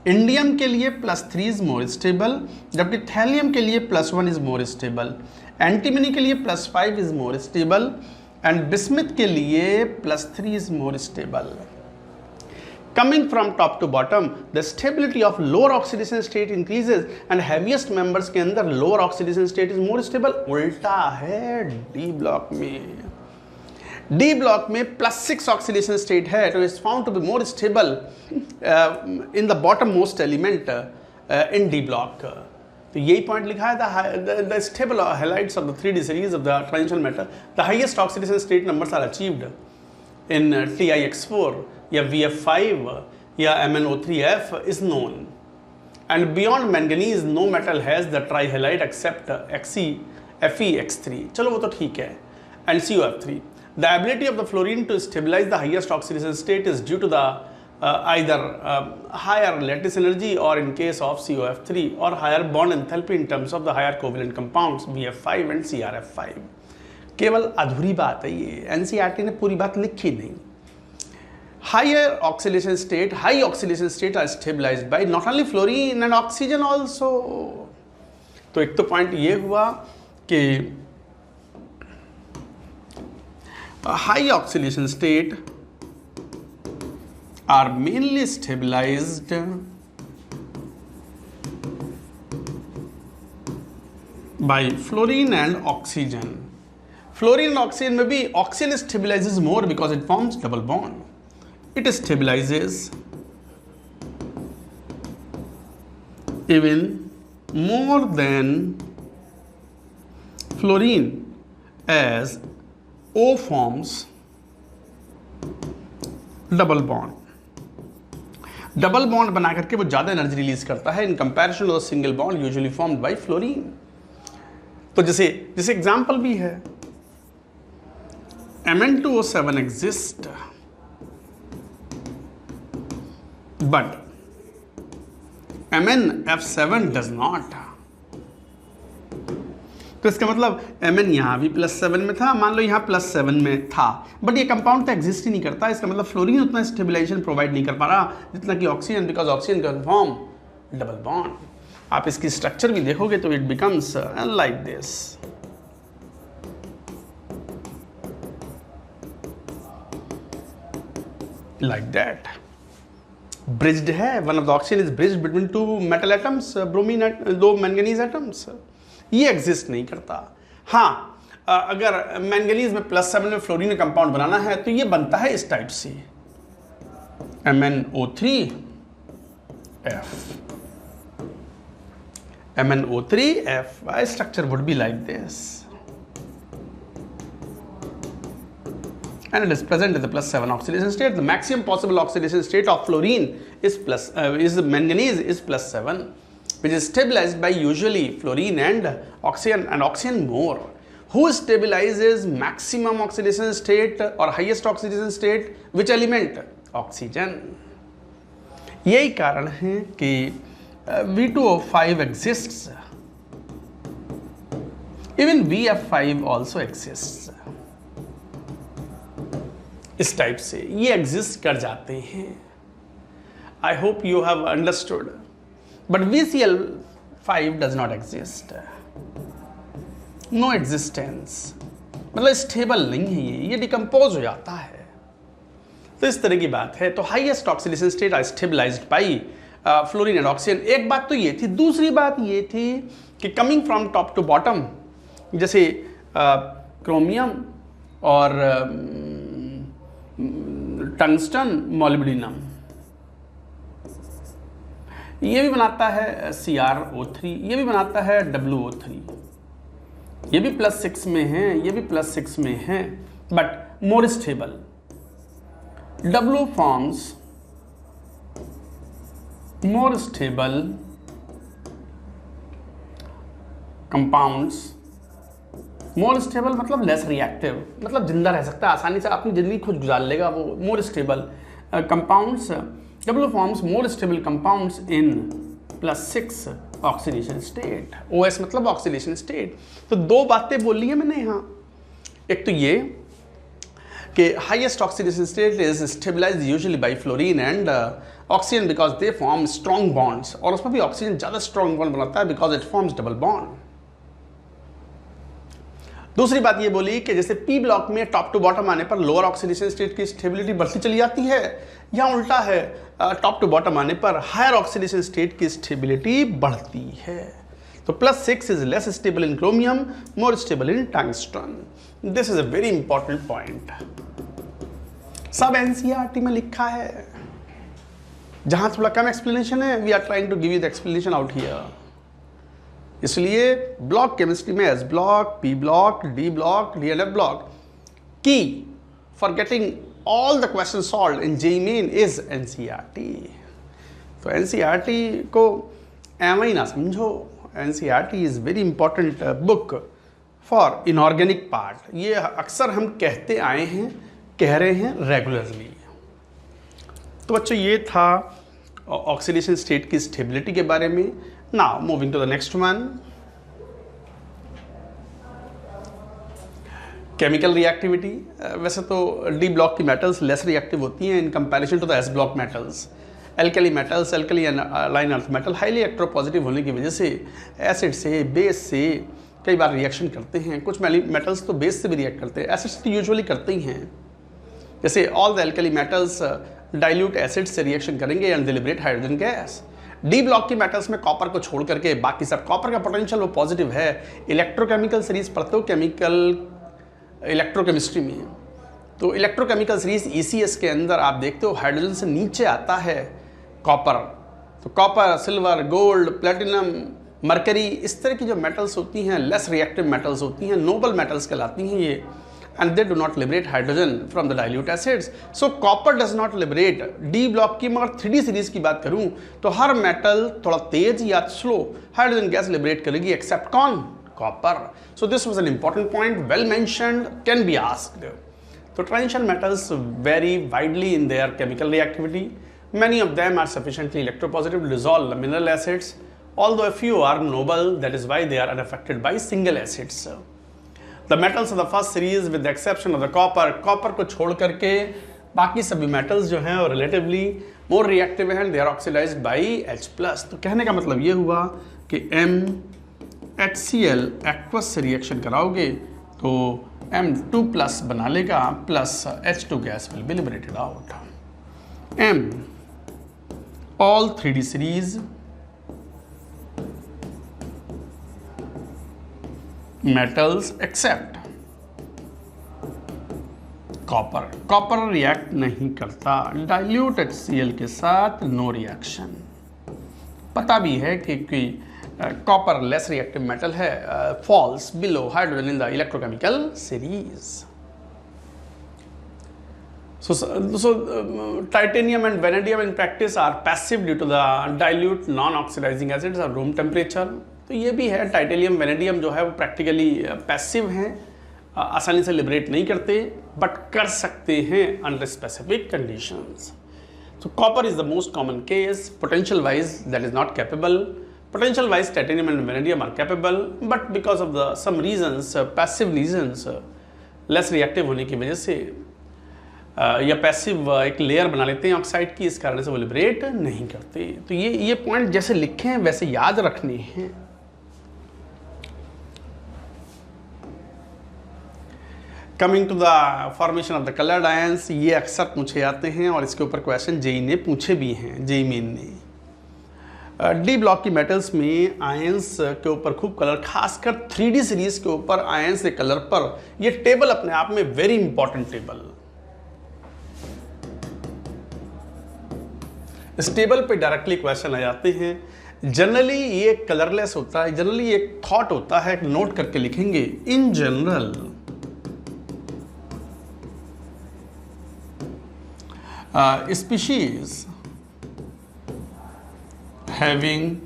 इंडियम के लिए +3 इज मोर स्टेबल, जबकि थैलियम के लिए +1 इज मोर स्टेबल, एंटीमनी के लिए +5 is more stable and bismuth के लिए +3 is more stable. Coming from top to bottom, the stability of lower oxidation state increases and heaviest members के अंदर lower oxidation state is more stable. उल्टा है D ब्लॉक में, डी ब्लॉक में +6 ऑक्सीडेशन स्टेट है, तो is found to be more stable in the bottom most element in D block. तो यही पॉइंट लिखा है, the stable highlights of the 3D series of the transition matter, the highest oxidation state numbers are achieved in TiX4 या VF5 या MnO3F is known, and beyond manganese no metal has the trihalite except FeX3। चलो वो तो ठीक है, and COF3। The ability of the fluorine to stabilize the highest oxidation state is due to the either higher lattice energy or in case of COF3 or higher bond enthalpy in terms of the higher covalent compounds VF5 and CRF5। केवल अधूरी बात है ये, NCERT ने पूरी बात लिखी नहीं। Higher oxidation state, high oxidation state are stabilized by not only fluorine and oxygen also। तो एक तो पॉइंट ये हुआ कि high oxidation state are mainly stabilized by fluorine and oxygen। Fluorine and oxygen में भी oxygen stabilizes more because it forms double bond। It stabilizes even more than fluorine as O forms double bond। Double bond बना करके वो ज़्यादा एनर्जी रिलीज करता है in comparison to single bond usually formed by fluorine. तो जैसे एग्जांपल भी है, Mn2O7 exist but MnF7 does not। तो इसका मतलब Mn यहाँ भी +7 में था, मान लो यहाँ +7 में था, बट ये कंपाउंड तो एग्जिस्ट ही नहीं करता। इसका मतलब फ्लोरीन उतना स्टेबिलाईजेशन प्रोवाइड नहीं कर पा रहा जितना कि oxygen, because oxygen can form double bond. आप इसकी स्ट्रक्चर भी देखोगे तो it becomes like this, like that. Bridged है, one of the oxygen is bridged between two metal atoms, bromine दो मैंगनीज एटम्स। ये एग्जिस्ट नहीं करता। हाँ, अगर मैंगनीज में +7 में फ्लोरीन कंपाउंड बनाना है तो ये बनता है इस टाइप से, MnO3F। MnO3F structure would be like this, and it is present in the +7 oxidation state. The maximum possible oxidation state of fluorine is manganese is +7, which is stabilized by usually fluorine and oxygen more. Who stabilizes maximum oxidation state or highest oxidation state? Which element? Oxygen। यही कारण है कि V2O5 exists, even VF5 also exists। इस टाइप से ये एग्जिस्ट कर जाते हैं। I hope you have understood, but VCl5 does not exist, no existence, मतलब स्टेबल नहीं है, ये डिकम्पोज हो जाता है। तो इस तरह की बात है। तो highest oxidation state are stabilized by fluorine and oxygen. एक बात तो ये थी। दूसरी बात ये थी कि coming from top to bottom, जैसे क्रोमियम और टंगस्टन मोलिब्डेनम, ये भी बनाता है CrO3, ये भी बनाता है WO3, ये भी +6 में है, ये भी +6 में है, but more stable. W forms more stable compounds. More stable मतलब लेस रिएक्टिव, मतलब जिंदा रह सकता है, आसानी से अपनी जिंदगी खुद गुजार लेगा वो। More stable compounds, W forms more stable compounds in +6 oxidation state. OS मतलब ऑक्सीडेशन स्टेट। तो दो बातें बोली है मैंने यहाँ। एक तो ये कि highest oxidation state is stabilized usually by fluorine and oxygen because they form strong bonds, और उसमें भी ऑक्सीजन ज़्यादा स्ट्रॉन्ग बॉन्ड बनाता है because it forms double bond. दूसरी बात ये बोली कि जैसे P ब्लॉक में टॉप टू बॉटम आने पर लोअर ऑक्सीडेशन स्टेट की स्टेबिलिटी बढ़ती चली जाती है, या उल्टा है, टॉप टू बॉटम आने पर हायर ऑक्सीडेशन स्टेट की स्टेबिलिटी बढ़ती है। तो +6 is less stable in chromium, more stable in tungsten. This is a very important point. सब एनसीईआरटी में लिखा है, जहां थोड़ा कम एक्सप्लेनेशन है we are trying to give you the explanation out here. इसलिए ब्लॉक केमिस्ट्री में S block, P block, D block, D and F block, की for getting all the question solve in JEE main is NCERT. तो एनसीईआरटी को एवं ही ना समझो, NCERT is very important book for inorganic part. ये अक्सर हम कहते आए हैं, कह रहे हैं रेगुलरली। तो बच्चों ये था ऑक्सीडेशन स्टेट की स्टेबिलिटी के बारे में। Now moving to the next one, chemical reactivity. वैसे तो डी ब्लॉक की मेटल्स लेस रिएक्टिव होती हैं in comparison to the S block metals. Alkali metals, alkali and alkaline earth metal highly electropositive होने की वजह से एसिड से, बेस से कई बार रिएक्शन करते हैं। कुछ मेटल्स तो बेस से भी रिएक्ट करते हैं, एसिड से यूजुअली करते ही हैं। जैसे all the alkali metals dilute acid से रिएक्शन करेंगे and they liberate hydrogen gas. D block की मेटल्स में कॉपर को छोड़ करके बाकी सब, कॉपर का पोटेंशियल वो पॉजिटिव है। इलेक्ट्रोकेमिकल सीरीज पढ़ते हो केमिकल इलेक्ट्रोकेमिस्ट्री में, तो इलेक्ट्रोकेमिकल सीरीज ईसीएस के अंदर आप देखते हो हाइड्रोजन से नीचे आता है कॉपर। तो copper, silver, gold, platinum, mercury, इस तरह की जो मेटल्स होती हैं लेस रिएक्टिव मेटल्स होती हैं, नोबल मेटल्स कहलाती हैं ये, and they do not liberate hydrogen from the dilute acids. So copper does not liberate. D block की मगर 3D सीरीज की बात करूं तो हर मेटल थोड़ा तेज या स्लो हाइड्रोजन गैस लिबरेट करेगी, एक्सेप्ट कौन? Copper. So this was an important point, well mentioned, can be asked. तो transition metals very widely in their chemical reactivity. Many of them are sufficiently electropositive to dissolve the mineral acids, although a few are noble, that is why they are unaffected by single acids. The metals of the first series with the exception of the copper, copper को छोड़ करके बाकी सभी metals जो हैं वो relatively more reactive हैं, they are oxidized by H+। तो कहने का मतलब ये हुआ कि MHCl aqueous से reaction कराओगे तो M2+ बना लेगा plus H2 gas will be liberated out। M all 3D series metals except copper. Copper react नहीं करता डाइल्यूट HCl के साथ, नो रिएक्शन। पता भी है कि कॉपर लेस रिएक्टिव मेटल है, falls below hydrogen in the electrochemical series. So titanium and vanadium in practice are passive due to the dilute non-oxidizing acids or room temperature। तो ये भी है, टाइटेनियम वेनेडियम जो है वो प्रैक्टिकली पैसिव हैं, आसानी से लिबरेट नहीं करते, बट कर सकते हैं under specific conditions. So copper is the most common case, potential wise that is not capable। Potential wise titanium and vanadium are capable, but because of the some reasons, passive reasons, less reactive होने की वजह से या पैसिव एक लेयर बना लेते हैं ऑक्साइड की, इस कारण से वो लिबरेट नहीं करते। तो ये पॉइंट जैसे लिखे हैं वैसे याद रखने हैं। Coming to the formation of the coloured ions, ये अक्सर पूछे जाते हैं और इसके ऊपर क्वेश्चन जेईई ने पूछे भी हैं, जेईई मेन ने। डी ब्लॉक की मेटल्स में आयंस के ऊपर खूब कलर, खासकर 3D सीरीज के ऊपर आयंस के कलर पर, ये टेबल अपने आप में वेरी इंपॉर्टेंट टेबल। इस टेबल पे डायरेक्टली क्वेश्चन आ जाते हैं। जनरली ये कलरलेस होता है, जनरली एक थॉट होता है, नोट करके लिखेंगे, in general species having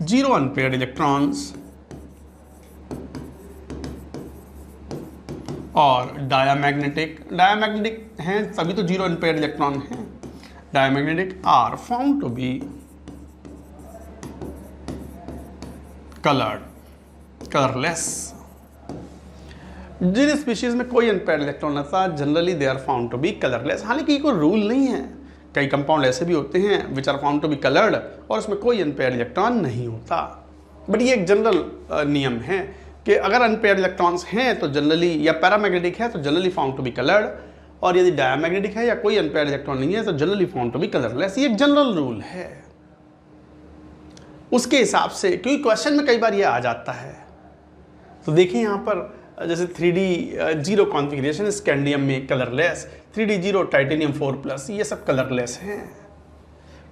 0 unpaired electrons और डायामैग्नेटिक हैं, तभी तो 0 अनपेयर्ड इलेक्ट्रॉन हैं। Diamagnetic are found to be colorless। जिन स्पीशीज में कोई अनपेयर्ड इलेक्ट्रॉन आता generally they are found to be colourless. हालांकि कोई रूल नहीं है, कई कंपाउंड ऐसे भी होते हैं which are found to be coloured और उसमें कोई अनपेयर्ड इलेक्ट्रॉन नहीं होता, बट ये एक जनरल नियम है कि अगर अनपेयर्ड इलेक्ट्रॉन्स हैं तो जनरली, या पैरामैग्नेटिक है तो generally found to be coloured, और यदि डायमैग्नेटिक है या कोई अनपेयर्ड इलेक्ट्रॉन नहीं है तो generally found to be colourless. ये एक जनरल रूल है। उसके हिसाब से, क्योंकि क्वेश्चन में कई बार ये आ जाता है, तो देखिए यहाँ पर जैसे 3D जीरो कॉन्फ़िगरेशन स्कैंडियम में कलरलेस, 3D जीरो टाइटेनियम 4+, ये सब कलरलेस हैं।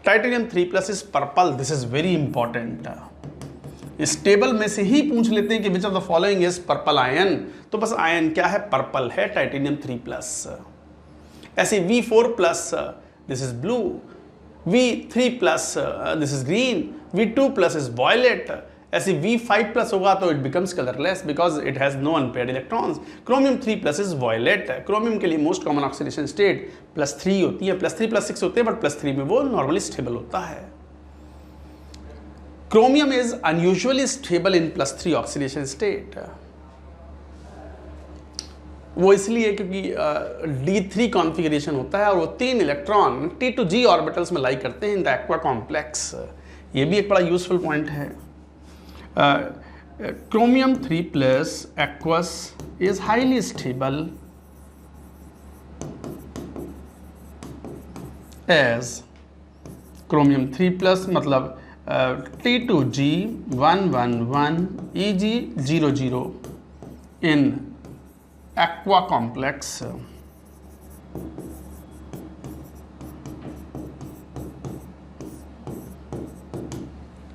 Titanium 3+ is purple, this is very important. इस टेबल में से ही पूछ लेते हैं कि which of the following is purple ion, तो बस आयन क्या है, पर्पल है, टाइटेनियम 3+। ऐसे V4+, this is blue, V3+, this is green, V2+ is violet. ऐसे V5+ होगा तो it becomes colourless because it has no unpaired electrons. Chromium 3+ is violet. Chromium के लिए मोस्ट कॉमन ऑक्सीडेशन स्टेट +3 होती है, +3+6 होते हैं, बट +3 में वो नॉर्मली स्टेबल होता है। Chromium is unusually stable in +3 oxidation state. वो इसलिए क्योंकि D3 कॉन्फ़िगरेशन होता है और वो 3 इलेक्ट्रॉन T2G ऑर्बिटल्स में लाई करते हैं इन द एक्वा कॉम्प्लेक्स। ये भी एक बड़ा यूजफुल पॉइंट है। Chromium 3+ aqueous is highly stable as chromium 3+ मतलब T2G111 EG00 in aqua complex।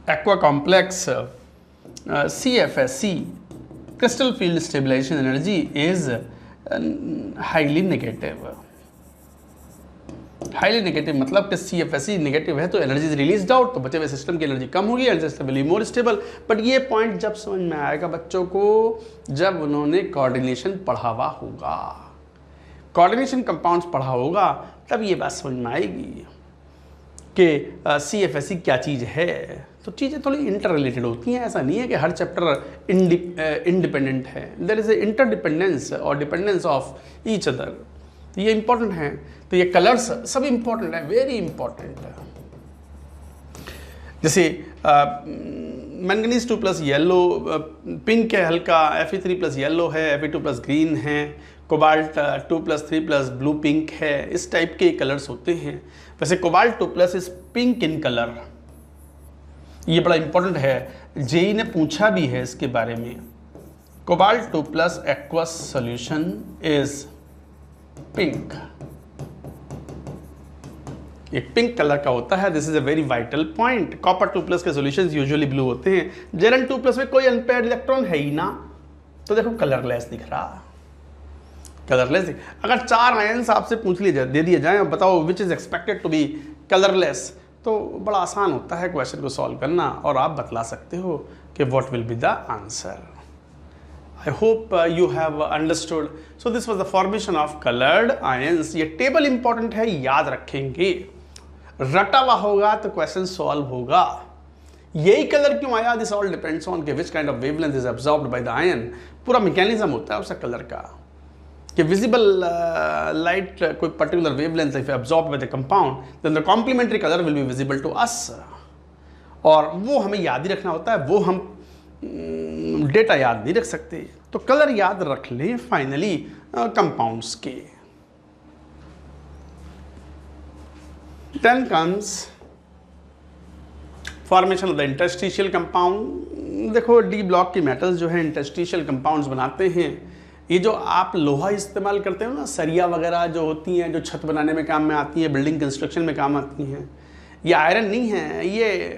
aqua complex CFSC crystal field stabilization energy is highly negative। Highly negative मतलब कि CFSC नेगेटिव है तो एनर्जी इज रिलीज आउट, तो बचे हुए सिस्टम की एनर्जी कम होगी, energy will be more stable. But ये पॉइंट जब समझ में आएगा बच्चों को जब उन्होंने कोऑर्डिनेशन पढ़ा हुआ होगा, कोऑर्डिनेशन कंपाउंड्स पढ़ा होगा, तब ये बात समझ में आएगी कि CFSC क्या चीज़ है। तो चीज़ें थोड़ी इंटर रिलेटेड होती हैं, ऐसा नहीं है कि हर चैप्टर इंडिपेंडेंट है। देयर इज ए इंटरडिपेंडेंस और डिपेंडेंस ऑफ ईच अदर, ये इंपॉर्टेंट है। तो ये कलर्स सब इंपॉर्टेंट है, वेरी इंपॉर्टेंट है। जैसे मैंगनीज 2+ येलो, पिंक है हल्का, Fe3+ येलो है, Fe2+ ग्रीन है, कोबाल्ट 2+ 3+ ब्लू पिंक है, इस टाइप के कलर्स होते हैं। वैसे cobalt 2+ is pink in colour, ये बड़ा इंपॉर्टेंट है, जेई ने पूछा भी है इसके बारे में। Cobalt 2+ aqueous solution is pink, ये पिंक कलर का होता है। This is a very vital point. Copper 2+ के सॉल्यूशंस यूजुअली ब्लू होते हैं। जेरन 2+ में कोई अनपेयर्ड इलेक्ट्रॉन है ही ना, तो देखो कलरलेस दिख रहा, कलरलेस। अगर 4 आयंस आपसे पूछ लिए दे दिए जाए, बताओ which is expected to be colourless, तो बड़ा आसान होता है क्वेश्चन को सॉल्व करना और आप बतला सकते हो कि what will be the answer. I hope you have understood. So this was the formation of colored ions. ये टेबल इंपॉर्टेंट है, याद रखेंगे। रटा हुआ होगा तो क्वेश्चन सॉल्व होगा। यही कलर क्यों आया, this all depends on which kind of wavelength is absorbed by the ion. पूरा मैकेनिज्म होता है उसका कलर का कि विजिबल लाइट कोई particular wavelength if absorbed by the compound then the complementary colour will be visible to us, और वो हमें याद ही रखना होता है, वो हम डेटा याद नहीं रख सकते। तो कलर याद रख लें फाइनली कंपाउंड्स के। Then comes formation of the interstitial compound. देखो डी ब्लॉक की मेटल्स जो है इंटरस्टिशियल कंपाउंड्स बनाते हैं। ये जो आप लोहा इस्तेमाल करते हो ना, सरिया वगैरह जो होती हैं, जो छत बनाने में काम में आती है, बिल्डिंग कंस्ट्रक्शन में काम आती हैं, ये आयरन नहीं है, ये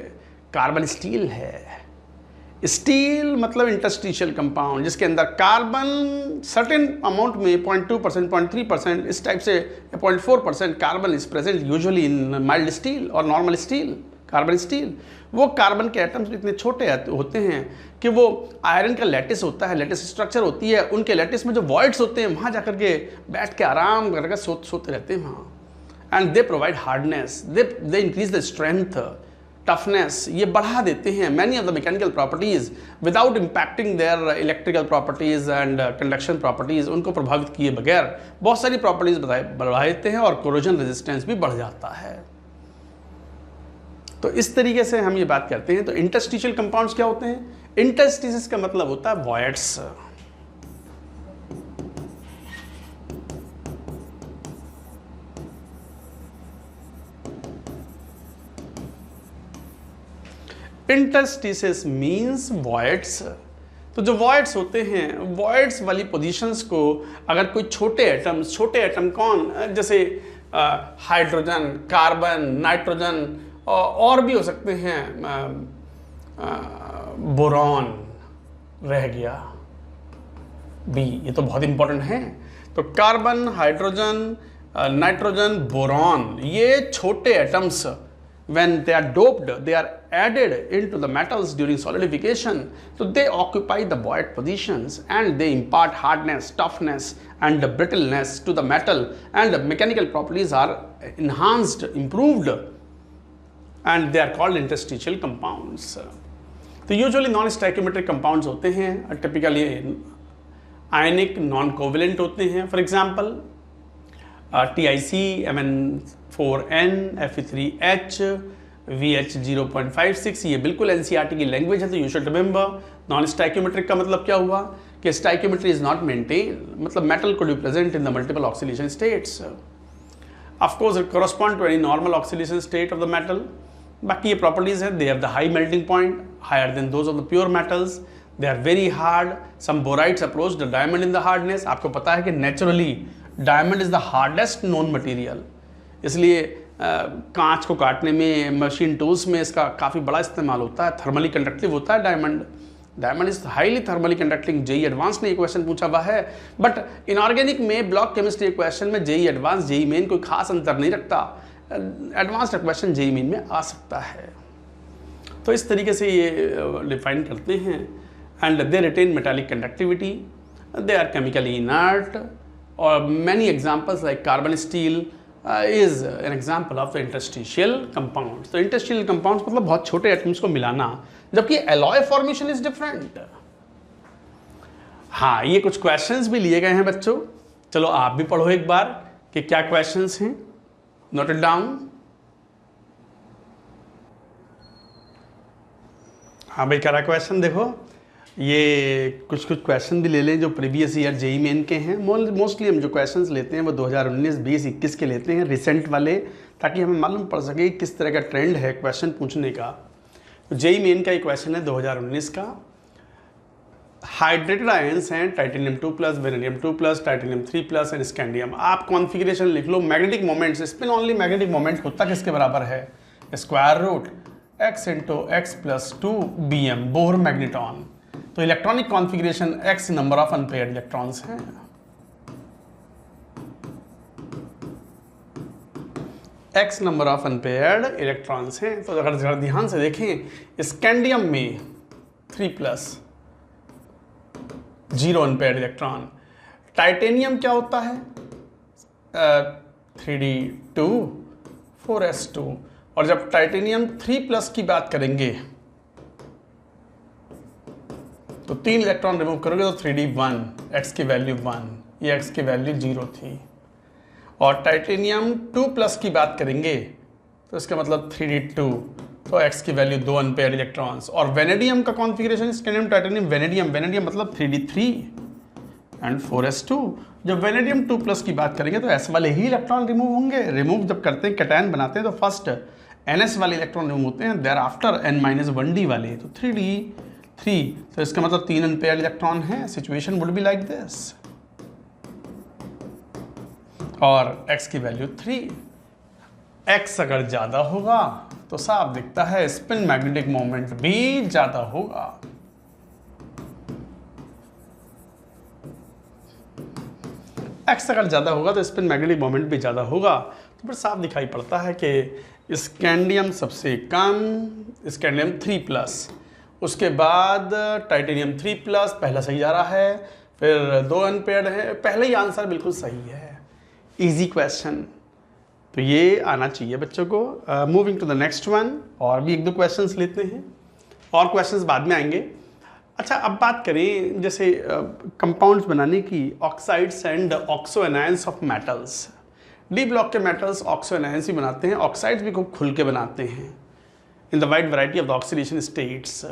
कार्बन स्टील है। स्टील मतलब इंटरस्टिशियल कंपाउंड जिसके अंदर कार्बन सर्टेन अमाउंट में 0.2%, 0.3%, इस टाइप से 0.4% carbon is present usually in mild steel और नॉर्मल स्टील, कार्बन स्टील। वो कार्बन के एटम्स इतने छोटे होते हैं कि वो आयरन का लैटिस होता है, लैटिस स्ट्रक्चर होती है, उनके लैटिस में जो वॉइड्स होते हैं वहाँ जाकर के बैठ के आराम करके सोते रहते हैं वहाँ। And they provide hardness, they increase the strength, toughness, ये बढ़ा देते हैं many of the mechanical properties without impacting their electrical properties and conduction properties. उनको प्रभावित किए बगैर बहुत सारी प्रॉपर्टीज बढ़ा देते हैं और कोरोजन रेजिस्टेंस भी बढ़ जाता है। तो इस तरीके से हम ये बात करते हैं। तो इंटरस्टिशियल कंपाउंड्स क्या होते हैं? इंटरस्टिशियस का मतलब होता है वॉइड्स। Interstices means voids तो जो वॉइड्स होते हैं, वॉइड्स वाली पोजीशंस को अगर कोई छोटे एटम कौन, जैसे हाइड्रोजन, कार्बन, नाइट्रोजन और भी हो सकते हैं, बोरॉन रह गया बी, ये तो बहुत इंपॉर्टेंट है। तो कार्बन, हाइड्रोजन, नाइट्रोजन, बोरॉन, ये छोटे atoms when they are doped, they are added into the metals during solidification, so they occupy the void positions and they impart hardness, toughness and brittleness to the metal, and the mechanical properties are enhanced, improved, and they are called interstitial compounds. तो usually non stoichiometric compounds होते हैं, typically ionic non covalent होते हैं, for example TiC, Mn4n, Fe3H, VH0.56, ये बिल्कुल NCERT की लैंग्वेज है, तो you should remember. Non stoichiometric का मतलब क्या हुआ कि स्टाइक्योमेट्री इज नॉट मेंटेन, मतलब metal could be present in the multiple oxidation states. Of course it correspond to any normal oxidation state of the metal. बाकी ये प्रॉपर्टीज है, they have the high melting point, higher than those of the pure metals. They are very hard. Some borides approach the diamond in the hardness. आपको पता है कि naturally diamond is the hardest known material, इसलिए कांच को काटने में, मशीन टूल्स में इसका काफ़ी बड़ा इस्तेमाल होता है। थर्मली कंडक्टिव होता है diamond is highly thermally conducting. JEE Advanced ने ये क्वेश्चन पूछा हुआ है, बट इनऑर्गेनिक में, ब्लॉक केमिस्ट्री क्वेश्चन में जेई एडवांस, जेई मेन कोई खास अंतर नहीं रखता। एडवांस्ड क्वेश्चन जेई मेन में आ सकता है। तो इस तरीके से ये डिफाइन करते हैं। And they retain metallic conductivity, they are chemically inert, or many examples like carbon steel is an example of the interstitial compounds. तो interstitial compounds मतलब बहुत छोटे एटम्स को मिलाना, जबकि alloy formation is different. हाँ, ये कुछ क्वेश्चंस भी लिए गए हैं बच्चों, चलो आप भी पढ़ो एक बार कि क्या क्वेश्चंस हैं, नोट इट डाउन। हाँ भाई, क्या क्वेश्चन देखो, ये कुछ क्वेश्चन भी ले लें जो प्रीवियस ईयर जेई मेन के हैं। मोस्टली हम जो क्वेश्चंस लेते हैं वो 2019, 20, 21 के लेते हैं, रिसेंट वाले, ताकि हमें मालूम पड़ सके किस तरह का ट्रेंड है क्वेश्चन पूछने का। तो जेई मेन का एक क्वेश्चन है 2019 का। हाइड्रेटेड आयंस हैं titanium 2+, vanadium 2+, titanium 3+ and scandium. आप कॉन्फ़िगरेशन लिख लो। Magnetic moments, spin only magnetic moment होता किसके बराबर है? Square root x × x+2 Bm, Bohr magneton. तो electronic configuration x number of unpaired electrons हैं। x number of unpaired electrons हैं। तो अगर जरा ध्यान से देखें, स्कैंडियम में 3+, 0 अनपेयर्ड इलेक्ट्रॉन। टाइटेनियम क्या होता है? 3d2 4s2। और जब टाइटेनियम 3+ की बात करेंगे तो 3 इलेक्ट्रॉन रिमूव करोगे तो 3d1, x की वैल्यू 1, ये x की वैल्यू 0 थी। और टाइटेनियम 2+ की बात करेंगे तो इसका मतलब 3d2, तो x की वैल्यू 2 अनपेयर्ड इलेक्ट्रॉन्स। और वेनेडियम का कॉन्फ़िगरेशन, स्कैंडियम, टाइटेनियम, वेनेडियम मतलब 3d3 एंड 4s2। जब वेनेडियम 2+ की बात करेंगे तो s वाले ही इलेक्ट्रॉन रिमूव होंगे। रिमूव जब करते हैं, कैटायन बनाते हैं, तो फर्स्ट ns वाले इलेक्ट्रॉन रिमूव होते हैं, देयर आफ्टर n-1d वाले, तो 3d3। तो इसका मतलब 3 अनपेयर्ड इलेक्ट्रॉन है। Situation would be like this, और x की वैल्यू 3। x अगर ज्यादा होगा तो साफ दिखता है स्पिन मैग्नेटिक मोमेंट भी ज्यादा होगा। x अगर ज्यादा होगा तो स्पिन मैग्नेटिक मोमेंट भी ज्यादा होगा। तो फिर साफ दिखाई पड़ता है कि स्कैंडियम सबसे कम, स्कैंडियम 3+, उसके बाद टाइटेनियम 3+, पहला सही जा रहा है, फिर 2 अनपेयर्ड है। पहले ही आंसर बिल्कुल सही है, इजी क्वेश्चन, तो ये आना चाहिए बच्चों को। Moving to the next one, और भी 1-2 क्वेश्चंस लेते हैं, और क्वेश्चंस बाद में आएंगे। अच्छा, अब बात करें जैसे कंपाउंड्स बनाने की, oxides and oxo anions of metals. D block के मेटल्स ऑक्सो एनायंस ही बनाते हैं, ऑक्साइड्स भी खूब खुल के बनाते हैं in the wide variety of the oxidation states.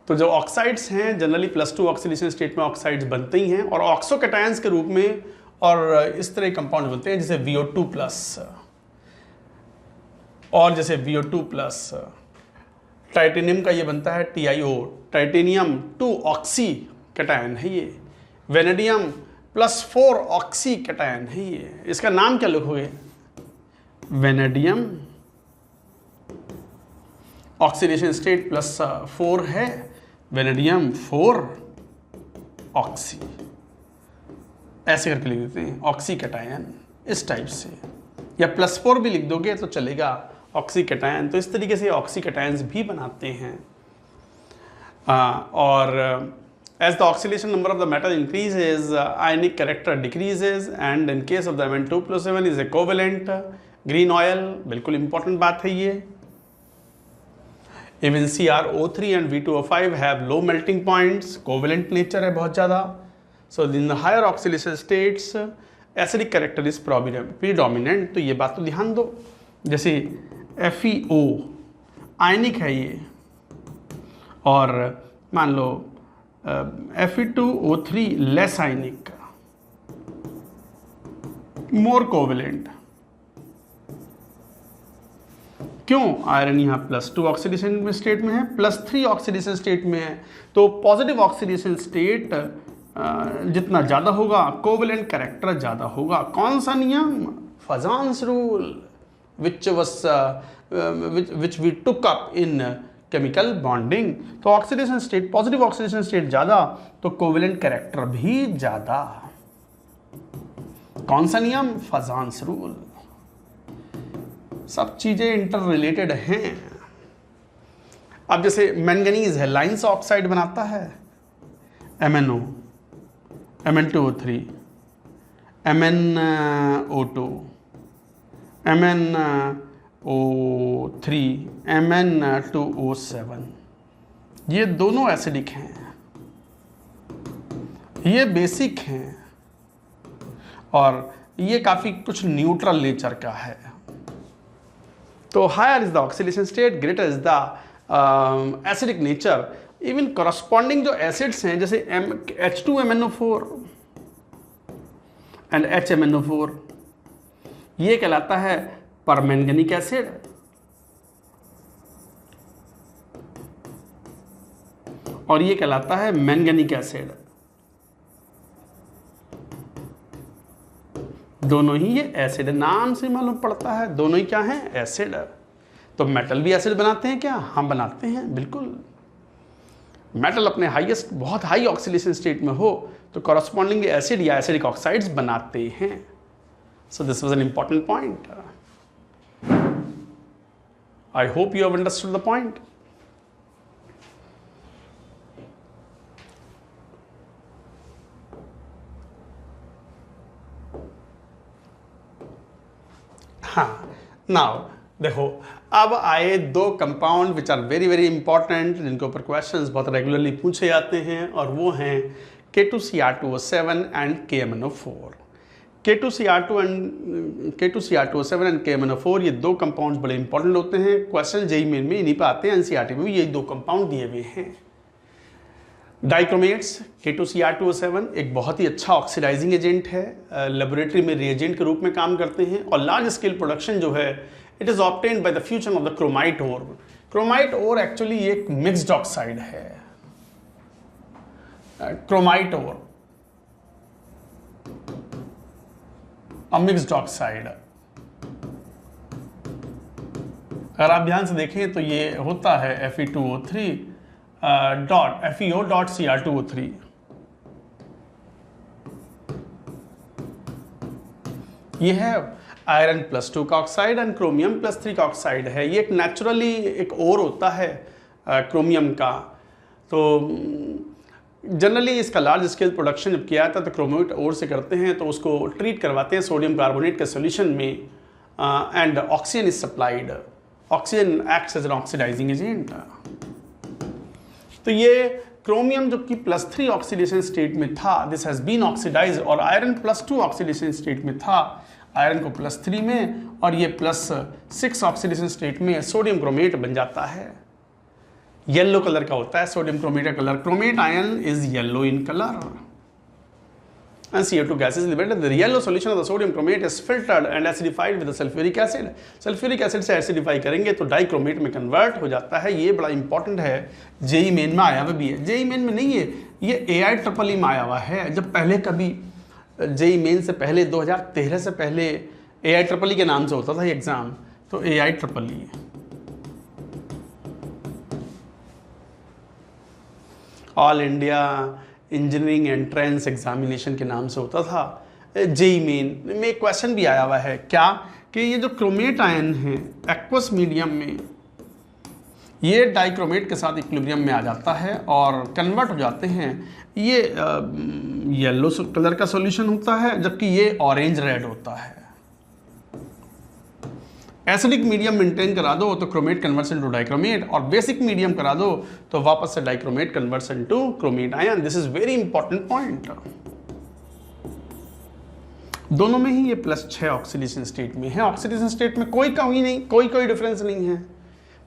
तो जो ऑक्साइड्स हैं जनरली +2 ऑक्सीडेशन स्टेट में ऑक्साइड्स बनते ही हैं, और ऑक्सो कैटायंस के रूप में और इस तरह कंपाउंड बनते हैं जैसे VO2+, और जैसे VO2+, टाइटेनियम का ये बनता है TiO, टाइटेनियम 2 ऑक्सी कैटायन है ये। वेनेडियम +4 ऑक्सी कैटायन है ये। इसका नाम क्या लिखोगे? वेनेडियम, ऑक्सीडेशन स्टेट +4 है, वेनेडियम 4 ऑक्सी, ऐसे करके लिख देते हैं ऑक्सी कैटायन इस टाइप से, या +4 भी लिख दोगे तो चलेगा, ऑक्सी कैटायन। तो इस तरीके से ऑक्सी कैटायंस भी बनाते हैं। और as the oxidation number of the metal increases, ionic character decreases, and in case of the Mn2+7 is equivalent, green oil, बिल्कुल important बात है ये। Even CrO3 and V2O5 have low melting points, covalent nature है बहुत ज़्यादा। So in the higher oxidation states, acidic character is predominant। तो ये बात तो ध्यान दो। जैसे FeO आयनिक है ये, और मान लो Fe2O3 लेस आयनिक, मोर कोवेलेंट। क्यों? आयरन यहाँ +2 ऑक्सीडेशन स्टेट में है, +3 ऑक्सीडेशन स्टेट में है। तो पॉजिटिव ऑक्सीडेशन स्टेट जितना ज़्यादा होगा, कोवेलेंट कैरेक्टर ज़्यादा होगा। कौन सा नियम? Fajans rule, which we took up in chemical bonding. तो oxidation state, positive oxidation state ज़्यादा तो कोवेलेंट कैरेक्टर भी ज़्यादा। कौन सा नियम? Fajans rule. सब चीज़ें इंटर रिलेटेड हैं। अब जैसे मैंगनीज है, लाइन्स ऑक्साइड बनाता है, MnO, Mn2O3, MnO2, MnO3, Mn2O7, ये दोनों एसिडिक हैं, ये बेसिक हैं, और ये काफ़ी कुछ न्यूट्रल नेचर का है। तो higher is the oxidation state, greater is the acidic nature. Even corresponding जो एसिड्स हैं, जैसे H2MnO4 एंड HMnO4, ये कहलाता है परमैंगनिक एसिड, और ये कहलाता है मैंगनिक एसिड। दोनों ही ये एसिड, नाम से मालूम पड़ता है दोनों ही क्या हैं? एसिड। तो मेटल भी एसिड बनाते हैं क्या? हम बनाते हैं, बिल्कुल। मेटल अपने हाईएस्ट, बहुत हाई ऑक्सीडेशन स्टेट में हो तो कॉरस्पॉन्डिंग एसिड या एसिडिक ऑक्साइड्स बनाते हैं। So this was an important point. I hope you have understood the point. हाँ, नाउ देखो, अब आए दो compound which are very very important, जिनके ऊपर क्वेश्चंस बहुत रेगुलरली पूछे जाते हैं, और वो हैं K2Cr2O7 and KMnO4। K2Cr2O7 and KMnO4, ये दो कंपाउंड्स बड़े इंपॉर्टेंट होते हैं। क्वेश्चन जेईई मेन में इन्हीं पर आते हैं, एनसीईआरटी में भी यही दो कंपाउंड दिए हुए हैं। डाइक्रोमेट्स, K2Cr2O7 एक बहुत ही अच्छा ऑक्सीडाइजिंग एजेंट है, लेबोरेटरी में रिएजेंट के रूप में काम करते हैं, और लार्ज स्केल प्रोडक्शन जो है it is obtained by the fusion of the chromite ore. Chromite ore actually एक मिक्स्ड ऑक्साइड है। क्रोमाइट ओर मिक्स्ड ऑक्साइड, अगर आप ध्यान से देखें तो ये होता है Fe2O3 FeO.Cr2O3। ये है आयरन +2 का ऑक्साइड एंड क्रोमियम +3 का ऑक्साइड है। ये एक नेचुरली एक ओर होता है क्रोमियम का। तो जनरली इसका लार्ज स्केल प्रोडक्शन जब किया जाता है तो क्रोमेट ओर से करते हैं, तो उसको ट्रीट करवाते हैं सोडियम कार्बोनेट के सोल्यूशन में, and oxygen is supplied. Oxygen acts as an oxidising agent. तो ये क्रोमियम जो कि +3 ऑक्सीडेशन स्टेट में था, दिस हैज बीन ऑक्सीडाइज, और आयरन +2 ऑक्सीडेशन स्टेट में था, आयरन को +3 में, और ये +6 ऑक्सीडेशन स्टेट में सोडियम क्रोमेट बन जाता है। येलो कलर का होता है सोडियम क्रोमेट का colour. Chromate ion is yellow in colour. and CO2 gas is liberated. The yellow solution of the sodium chromate is filtered and acidified with the sulfuric acid. Sulfuric acid से एसिडिफाई करेंगे तो डाइक्रोमेट में कन्वर्ट हो जाता है। ये बड़ा इंपॉर्टेंट है, जेई मेन में आया हुआ भी है, जेई मेन में नहीं है, ये AI-EEE में आया हुआ है। जब पहले कभी जेई मेन से पहले 2013 से पहले AI-EEE के नाम से होता था ये एग्ज़ाम, तो AI-EEE all India engineering entrance examination के नाम से होता था। जेई मेन में क्वेश्चन भी आया हुआ है क्या, कि ये जो क्रोमेट आयन है एक्वस मीडियम में, ये डाइक्रोमेट के साथ इक्विलिब्रियम में आ जाता है और कन्वर्ट हो जाते हैं। ये येलो कलर का सॉल्यूशन होता है, जबकि ये ऑरेंज रेड होता है। एसिडिक मीडियम मेंटेन करा दो तो क्रोमेट कन्वर्ट्स इनटू डाइक्रोमेट, और बेसिक मीडियम करा दो तो वापस से dichromate converts into chromate ion. This is very important point. दोनों में ही ये +6 ऑक्सीडेशन स्टेट में है। ऑक्सीडेशन स्टेट में कोई कमी नहीं, कोई डिफरेंस नहीं है।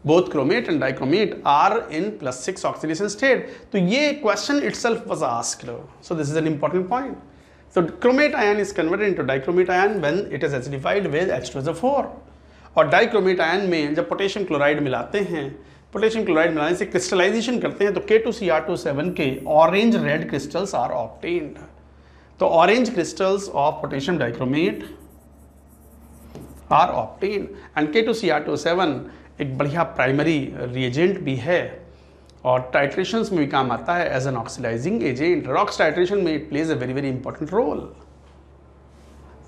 Both chromate and dichromate are in +6 oxidation state. तो ये question itself was asked, so this is an important point. So chromate ion is converted into dichromate ion when it is acidified with H2SO4। और डाइक्रोमेट आयन में जब पोटेशियम क्लोराइड मिलाते हैं, पोटेशियम क्लोराइड मिलाने से क्रिस्टलाइजेशन करते हैं तो K2Cr27 के orange red crystals are obtained. तो orange crystals of potassium dichromate are obtained and K2Cr27 एक बढ़िया प्राइमरी रिएजेंट भी है और टाइट्रेशंस में भी काम आता है as an oxidising agent. Redox titration में it plays a very important role.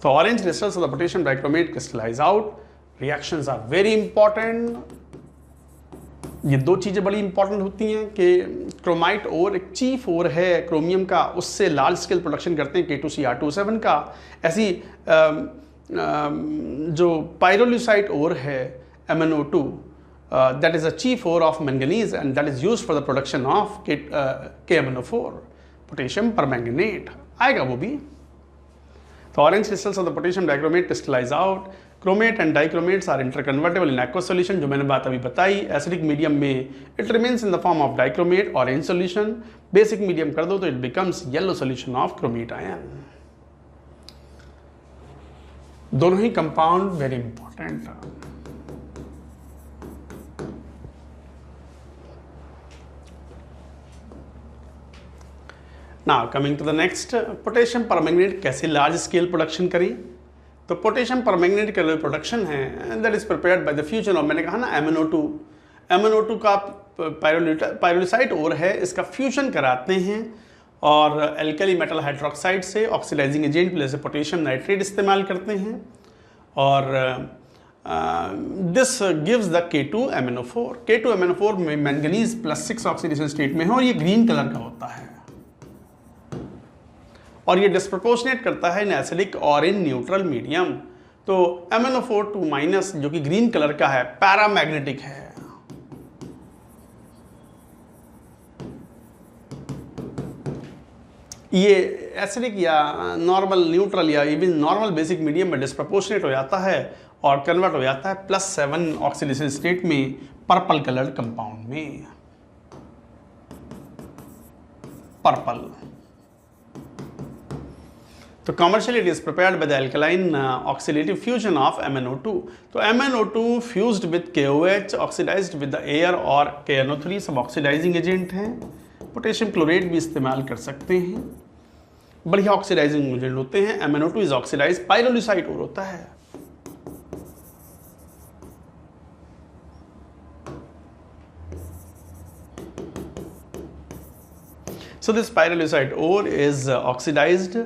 तो orange crystals of the potassium dichromate crystallize out. Reactions are very important. ये दो चीज़ें बड़ी इंपॉर्टेंट होती हैं कि क्रोमाइट ओर एक चीफ ओर है क्रोमियम का, उससे लार्ज स्केल प्रोडक्शन करते हैं K2Cr27 का। ऐसी जो पायरोल्यूसाइट ओर है MnO2, that is a chief ore of manganese and that is used for the production of KMnO4, potassium permanganate आएगा वो भी। तो orange crystals of the potassium dichromate crystallize out। chromate and dichromates are interconvertible in aqueous solution, जो मैंने बात अभी बताई। acidic medium में it remains in the form of dichromate orange solution। basic medium कर दो तो it becomes yellow solution of chromate ion। दोनों ही compound very important। Now coming to the next, potassium permanganate कैसे लार्ज स्केल प्रोडक्शन करें। तो पोटेशियम परमैंगनेट का जो प्रोडक्शन है that is prepared by the fusion of, मैंने कहा ना MnO2 का पायरोलिसाइट ओर है, इसका फ्यूजन कराते हैं और एल्कली मेटल हाइड्रोक्साइड से ऑक्सीडाइजिंग एजेंट जैसे पोटेशियम नाइट्रेट इस्तेमाल करते हैं और this gives the K2MnO4। K2MnO4 में मैंगनीज +6 ऑक्सीडेशन स्टेट में है और ये ग्रीन कलर का होता है और ये डिस्प्रपोर्शनेट करता है इन एसिडिक और इन न्यूट्रल मीडियम। तो MnO4 जो कि ग्रीन कलर का है पैरामैग्नेटिक है। ये एसिडिक या नॉर्मल न्यूट्रल या इवन नॉर्मल बेसिक मीडियम में डिस्प्रपोर्शनेट हो जाता है और कन्वर्ट हो जाता है +7 ऑक्सीडेशन स्टेट में पर्पल कलर्ड कंपाउंड में। पर्पल तो commercially it is prepared by the alkaline oxidative fusion of MnO2। तो MnO2 fused with KOH oxidized with the air और KNO3 सब ऑक्सीडाइजिंग एजेंट हैं। पोटेशियम क्लोरेट भी इस्तेमाल कर सकते हैं, बढ़िया ऑक्सीडाइजिंग एजेंट होते हैं। MnO2 इज ऑक्सीडाइज पायरोलिसाइट ओर होता है। So this pyrolusite ore is oxidized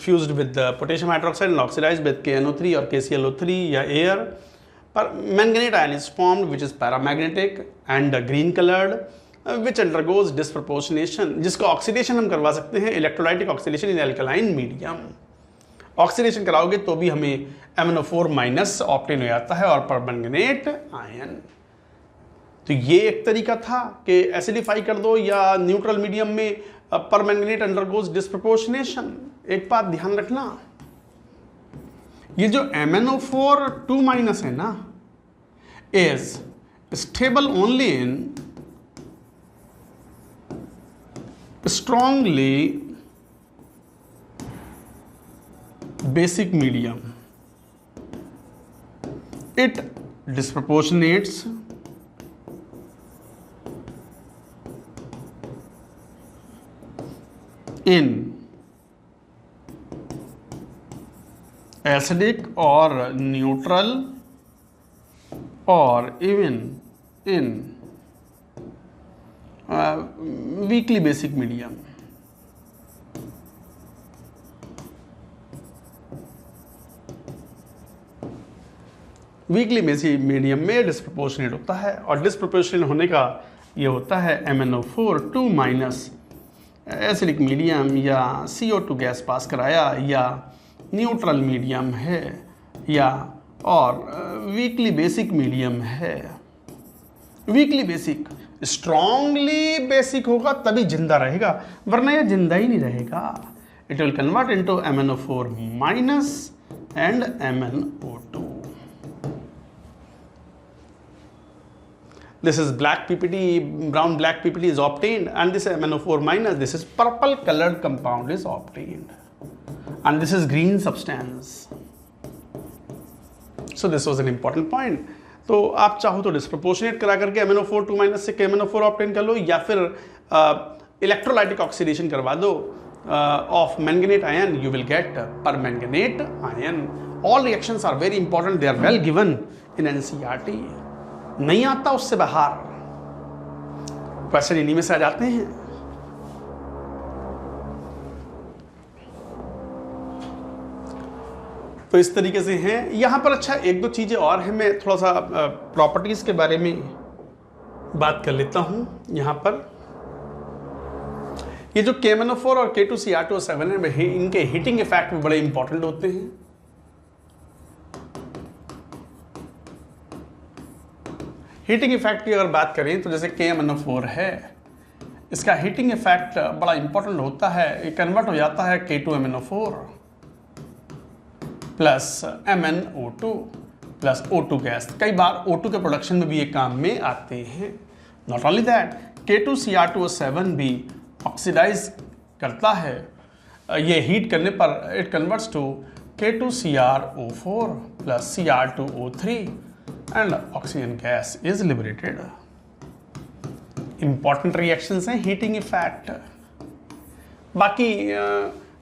fused with the potassium hydroxide and oxidized with KNO3 or KClO3 या air। पर manganate ion is formed which is paramagnetic and green colored which undergoes disproportionation, जिसको ऑक्सीडेशन हम करवा सकते हैं electrolytic oxidation in alkaline medium. Oxidation कराओगे तो भी हमें MnO4- ऑब्टेन हो जाता है और परमैंगनेट आयन। तो ये एक तरीका था कि एसिडिफाई कर दो या न्यूट्रल मीडियम में परमैंगनेट अंडरगोज डिस्प्रपोर्शनेशन। एक बात ध्यान रखना, ये जो MnO4 है ना is stable only in strongly basic medium, it disproportionates in acidic or neutral or even in weakly basic medium. Weekly basic medium में डिस्प्रपोर्शनेट होता है, और डिस्प्रपोर्शनेट होने का ये होता है MnO4 2 माइनस एसिडिक मीडियम या CO2 गैस पास कराया या न्यूट्रल मीडियम है या और वीकली बेसिक मीडियम है। वीकली बेसिक, स्ट्रांगली बेसिक होगा तभी जिंदा रहेगा, वरना यह जिंदा ही नहीं रहेगा। It will convert into MnO4 minus and MnO2। This is black PPT, brown black PPT is obtained, and this MnO4 minus, this is purple colored compound is obtained, and this is green substance. So this was an important point. तो आप चाहो तो डिस्प्रपोर्शनेट करा करके MnO4 2 माइनस से MnO4 ऑब्टेन कर लो, या फिर इलेक्ट्रोलाइटिक ऑक्सीडेशन करवा दो of manganate ion, you will get permanganate ion. All reactions are very important, they are well given in NCERT। नहीं आता उससे बाहर, क्वेश्चन इन्हीं में से आ जाते हैं। तो इस तरीके से हैं यहां पर। अच्छा, एक दो चीजें और हैं, मैं थोड़ा सा प्रॉपर्टीज के बारे में बात कर लेता हूं। यहां पर ये जो KMnO4 और K2Cr2O7 है, इनके हीटिंग इफेक्ट भी बड़े इंपॉर्टेंट होते हैं। हीटिंग इफेक्ट की अगर बात करें तो जैसे KMnO4 है, इसका हीटिंग इफेक्ट बड़ा इंपॉर्टेंट होता है। ये कन्वर्ट हो जाता है K2MnO4 plus MnO2 plus O2 gas. कई बार O2 के प्रोडक्शन में भी ये काम में आते हैं। नॉट ओनली दैट, K2Cr2O7 भी ऑक्सीडाइज करता है। ये हीट करने पर it converts to K2Cr O4 plus Cr2O3 and oxygen gas is liberated. Important reactions हैं, heating effect। बाकी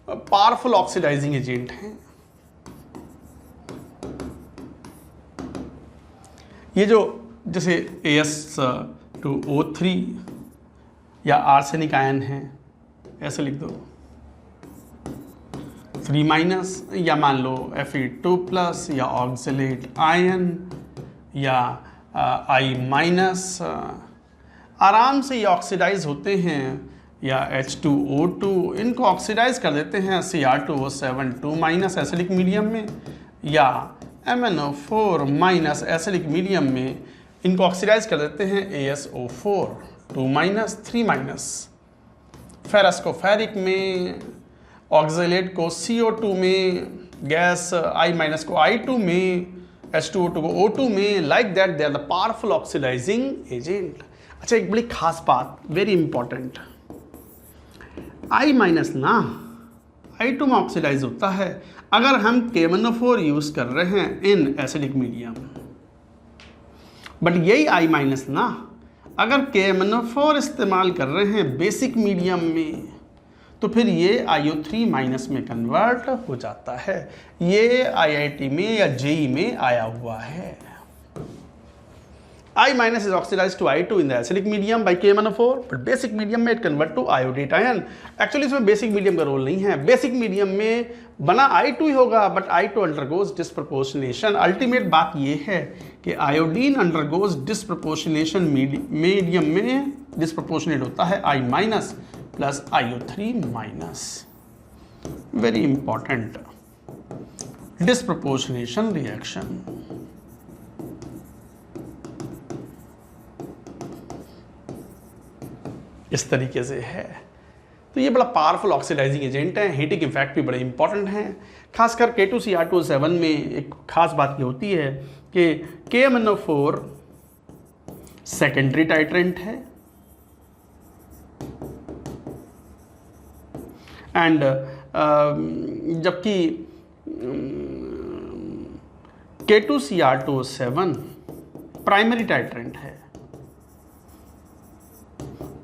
पावरफुल ऑक्सीडाइजिंग एजेंट हैं। ये जो जैसे AS2O3 या आर्सेनिक आयन है, ऐसे लिख दो 3 माइनस, या मान लो Fe2 प्लस या ऑक्सलेट आयन या I माइनस, आराम से ये ऑक्सीडाइज होते हैं। या H2O2, इनको ऑक्सीडाइज कर देते हैं Cr2O7 2 माइनस एसिडिक मीडियम में, या MnO4 माइनस एसिडिक मीडियम में इनको ऑक्सीडाइज कर देते हैं ASO4 2 माइनस 3 माइनस। फेरस को फेरिक में, ऑक्सलेट को CO2 में, गैस I माइनस को I2 में, H2O2 को O2 में। Like that they are the powerful oxidising agent. अच्छा, एक बड़ी खास बात, वेरी इंपॉर्टेंट, I माइनस ना I2 में ऑक्सीडाइज होता है अगर हम KMnO4 यूज कर रहे हैं इन एसिडिक मीडियम, बट यही I माइनस ना अगर KMnO4 इस्तेमाल कर रहे हैं बेसिक मीडियम में, तो फिर ये IO3 माइनस में कन्वर्ट हो जाता है। ये IIT में या JEE में आया हुआ है। I minus is oxidized to I2 in the acidic medium by KMnO4, but basic medium में it convert to iodate ion। Actually इसमें basic medium का रोल नहीं है। basic medium में बना I2 ही होगा, but I2 undergoes disproportionation। Ultimate बात ये है कि iodine undergoes disproportionation medium में disproportionate होता है I minus plus IO3 minus। Very important disproportionation reaction। इस तरीके से है। तो ये बड़ा पावरफुल ऑक्सीडाइजिंग एजेंट है। हीटिंग इफेक्ट भी बड़े इंपॉर्टेंट हैं। खासकर K2Cr2O7 में एक खास बात ये होती है कि KMnO4 सेकेंडरी टाइट्रेंट है एंड जबकि K2Cr2O7 प्राइमरी टाइट्रेंट है।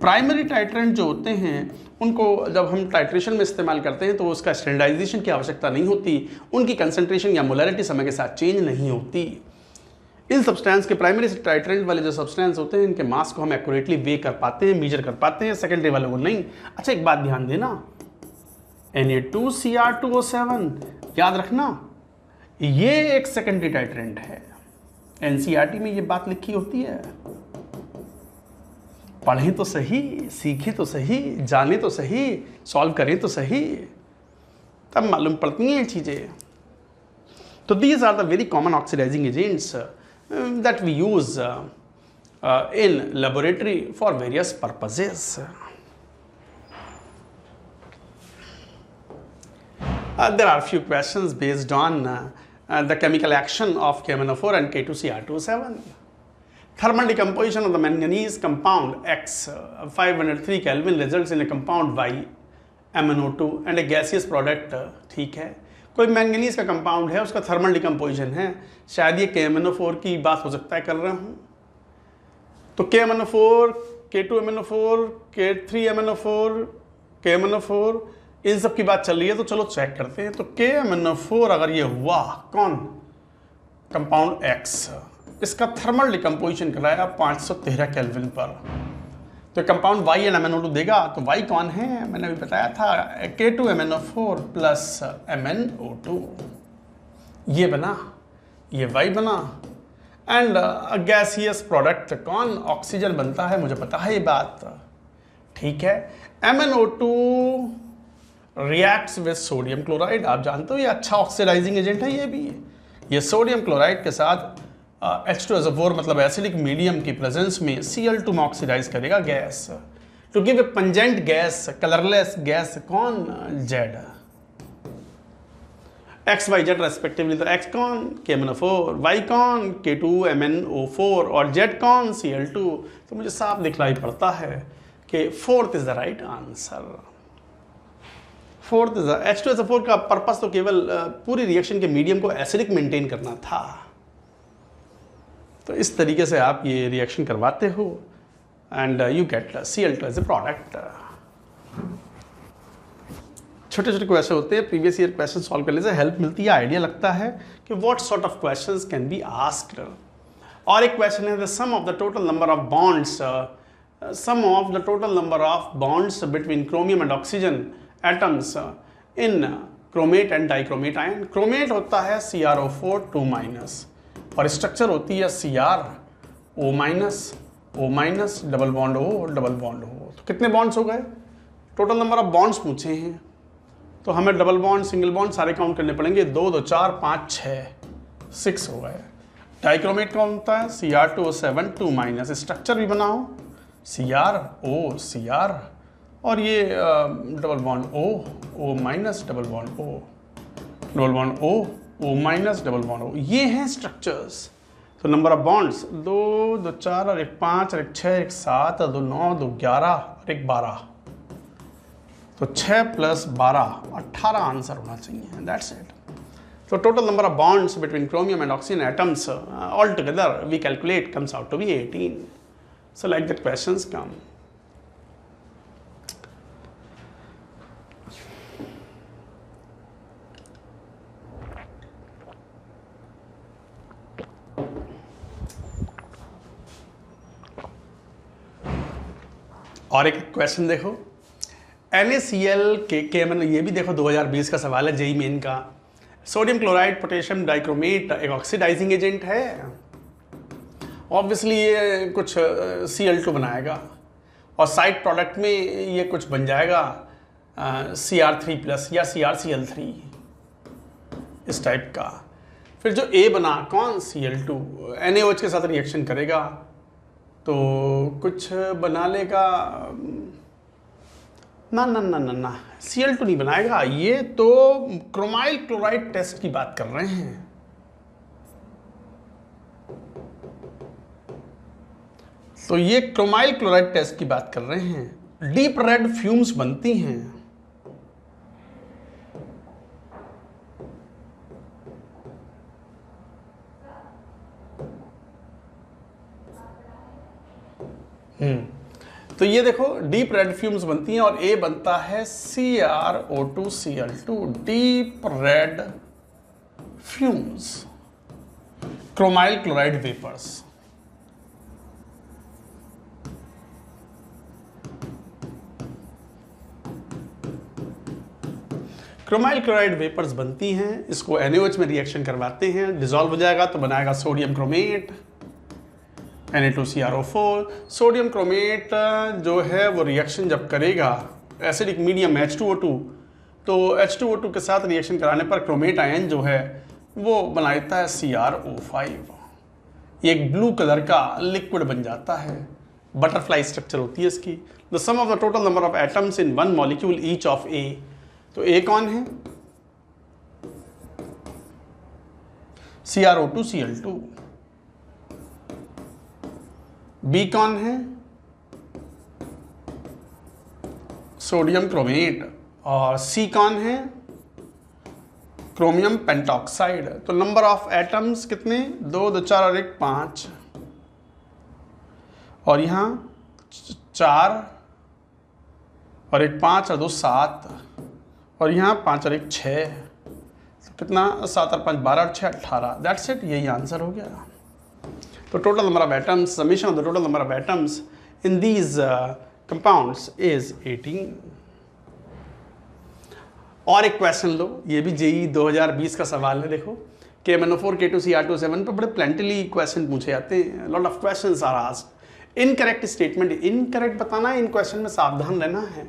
प्राइमरी टाइट्रेंट जो होते हैं उनको जब हम टाइट्रेशन में इस्तेमाल करते हैं तो उसका स्टैंडर्डाइजेशन की आवश्यकता नहीं होती, उनकी कंसंट्रेशन या मोलैरिटी समय के साथ चेंज नहीं होती। इन सब्सटेंस के प्राइमरी टाइट्रेंट वाले जो सब्सटेंस होते हैं इनके मास को हम एक्यूरेटली वे कर पाते हैं, मेजर कर पाते हैं, सेकेंडरी वालों को नहीं। अच्छा एक बात ध्यान देना, Na2Cr2O7 याद रखना ये एक सेकेंडरी टाइट्रेंट है। एनसीईआरटी में ये बात लिखी होती है, पढ़ें तो सही, सीखें तो सही, जाने तो सही, सॉल्व करें तो सही, तब मालूम पड़ती हैं ये चीज़ें। तो these are the very common oxidising agents that we use in laboratory for various purposes. There are few questions based on the chemical action of KMnO4 and K2Cr2O7. Thermal decomposition of the manganese compound X 503 Kelvin results in a compound Y MnO2 and a gaseous product। ठीक है, कोई मैंगनीज का कंपाउंड है, उसका थर्मल डिकम्पोजिशन है, शायद ये KMnO4 की बात हो सकता है कर रहा हूँ। तो KMnO4, K2MnO4, K3MnO4, KMnO4 इन सब की बात चल रही है, तो चलो चेक करते हैं। तो KMnO4 अगर ये हुआ कौन कंपाउंड X, इसका थर्मल डिकम्पोजिशन कराया 513 केल्विन पर, तो कंपाउंड Y एंड MnO2 देगा। तो Y कौन है, मैंने अभी बताया था K2MnO4 प्लस MnO2, ये बना, ये Y बना। एंड गैसियस प्रोडक्ट कौन, ऑक्सीजन बनता है, मुझे पता है ये बात, ठीक है। MnO2 reacts with sodium chloride, आप जानते हो ये अच्छा ऑक्सीडाइजिंग एजेंट है। ये भी ये सोडियम क्लोराइड के साथ H2SO4 मतलब एसिडिक मीडियम की प्रेजेंस में Cl2 में ऑक्सीडाइज करेगा gas, to give a pungent gas, colourless gas, कौन, Z, XYZ रेस्पेक्टिवली। तो X कौन, KMnO4, Y कौन, K2MnO4 और Z कौन, Cl2। तो मुझे साफ दिखलाई पड़ता है कि fourth is the right answer. Fourth is H2SO4 का पर्पस तो केवल पूरी रिएक्शन के मीडियम को एसिडिक मेंटेन करना था। तो इस तरीके से आप ये रिएक्शन करवाते हो and you get Cl2 as a product. छोटे छोटे क्वेश्चन होते हैं, प्रीवियस ईयर क्वेश्चन सॉल्व करने से हेल्प मिलती है, आइडिया लगता है कि what sort of questions can be asked. और एक क्वेश्चन है the sum of the total number of bonds, sum of the total number of bonds between chromium and oxygen atoms in chromate and dichromate ion. Chromate होता है CrO4 2- और स्ट्रक्चर होती है CrO-, double bond O, double bond O। तो कितने बॉन्ड्स हो गए, टोटल नंबर ऑफ बॉन्ड्स पूछे हैं, तो हमें डबल बॉन्ड, सिंगल बॉन्ड सारे काउंट करने पड़ेंगे। 2, 2, 4, 5, 6, 6 हो गए। डाइक्रोमेट कौन होता है Cr2O7 2-, स्ट्रक्चर भी बनाओ CrO, Cr, और ये double bond O-, double bond O, double bond O-, double bond O, ये हैं स्ट्रक्चर्स। तो नंबर ऑफ बॉन्ड्स 2, 2, 4 और 1, 5 और 1, 6, 1, 7 और 2, 9, 2, 11 और 1, 12। तो 6 + 12 18 आंसर होना चाहिए, दैट्स इट। तो total number of bonds between chromium and oxygen atoms all together we calculate comes out to be 18। So like that questions come. और एक क्वेश्चन देखो, NaCl के मतलब ये भी देखो 2020 का सवाल है जेईई मेन का। सोडियम क्लोराइड पोटेशियम डाइक्रोमेट एक ऑक्सीडाइजिंग एजेंट है, ऑब्वियसली ये कुछ Cl2 बनाएगा और साइड प्रोडक्ट में ये कुछ बन जाएगा Cr3+ या CrCl3 इस टाइप का। फिर जो A बना कौन, Cl2 NaOH के साथ रिएक्शन करेगा तो कुछ बना लेगा, ना ना ना ना ना Cl2 नहीं बनाएगा। ये तो क्रोमाइल क्लोराइड टेस्ट की बात कर रहे हैं। तो ये क्रोमाइल क्लोराइड टेस्ट की बात कर रहे हैं। डीप रेड फ्यूम्स बनती हैं, तो ये देखो डीप रेड फ्यूम्स बनती हैं और ए बनता है CrO2Cl2, deep red fumes, chromyl chloride vapours. Chromyl chloride vapours बनती हैं, इसको NaOH में रिएक्शन करवाते हैं, डिसॉल्व हो जाएगा तो बनाएगा sodium chromate, Na2CrO4। Sodium chromate जो है वो रिएक्शन जब करेगा एसिडिक मीडियम H2O2, तो H2O2 के साथ रिएक्शन कराने पर क्रोमेट आयन जो है वो बना देता है CrO5। ये एक ब्लू कलर का लिक्विड बन जाता है, बटरफ्लाई स्ट्रक्चर होती है इसकी। The sum of the total number of atoms in one molecule each of A, तो A कौन है? CrO2Cl2। B कौन है? Sodium chromate. और C कौन है? Chromium pentoxide. तो नंबर ऑफ एटम्स कितने? 2, 2, 4 और 1 5, और यहाँ 4 और 1 5 और 2 7, और यहाँ 5 और 1 6, तो कितना? 7 और 5 12 और 6 18। दैट्स इट, यही आंसर हो गया। तो total number of atoms, summation of the total number of atoms in these compounds is 18। और एक क्वेश्चन लो, ये भी जेई 2020 का सवाल है। देखो KMnO4 K2Cr2O7 पे बड़े प्लेंटली क्वेश्चन पूछे जाते हैं। Lot of questions are asked. Incorrect statement, incorrect बताना है, इन क्वेश्चन में सावधान रहना है।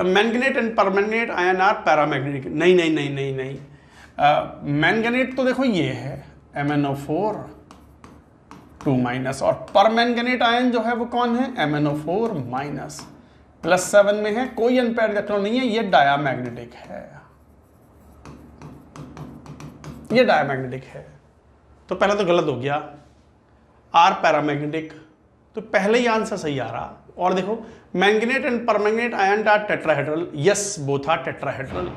Manganate and permanganate ion are paramagnetic. नहीं नहीं नहीं नहीं नहीं, मैंगनेट तो देखो ये है MnO4 2- और परमैंगनेट आयन जो है वो कौन है? MnO4-, +7 में है, कोई अनपेयर्ड इलेक्ट्रॉन नहीं है, ये डायामैग्नेटिक है, ये डायामैग्नेटिक है। तो पहला तो गलत हो गया, आर पैरामैग्नेटिक, तो पहले ही आंसर सही आ रहा। और देखो manganate and permanganate ion are tetrahedral, yes both are tetrahedral.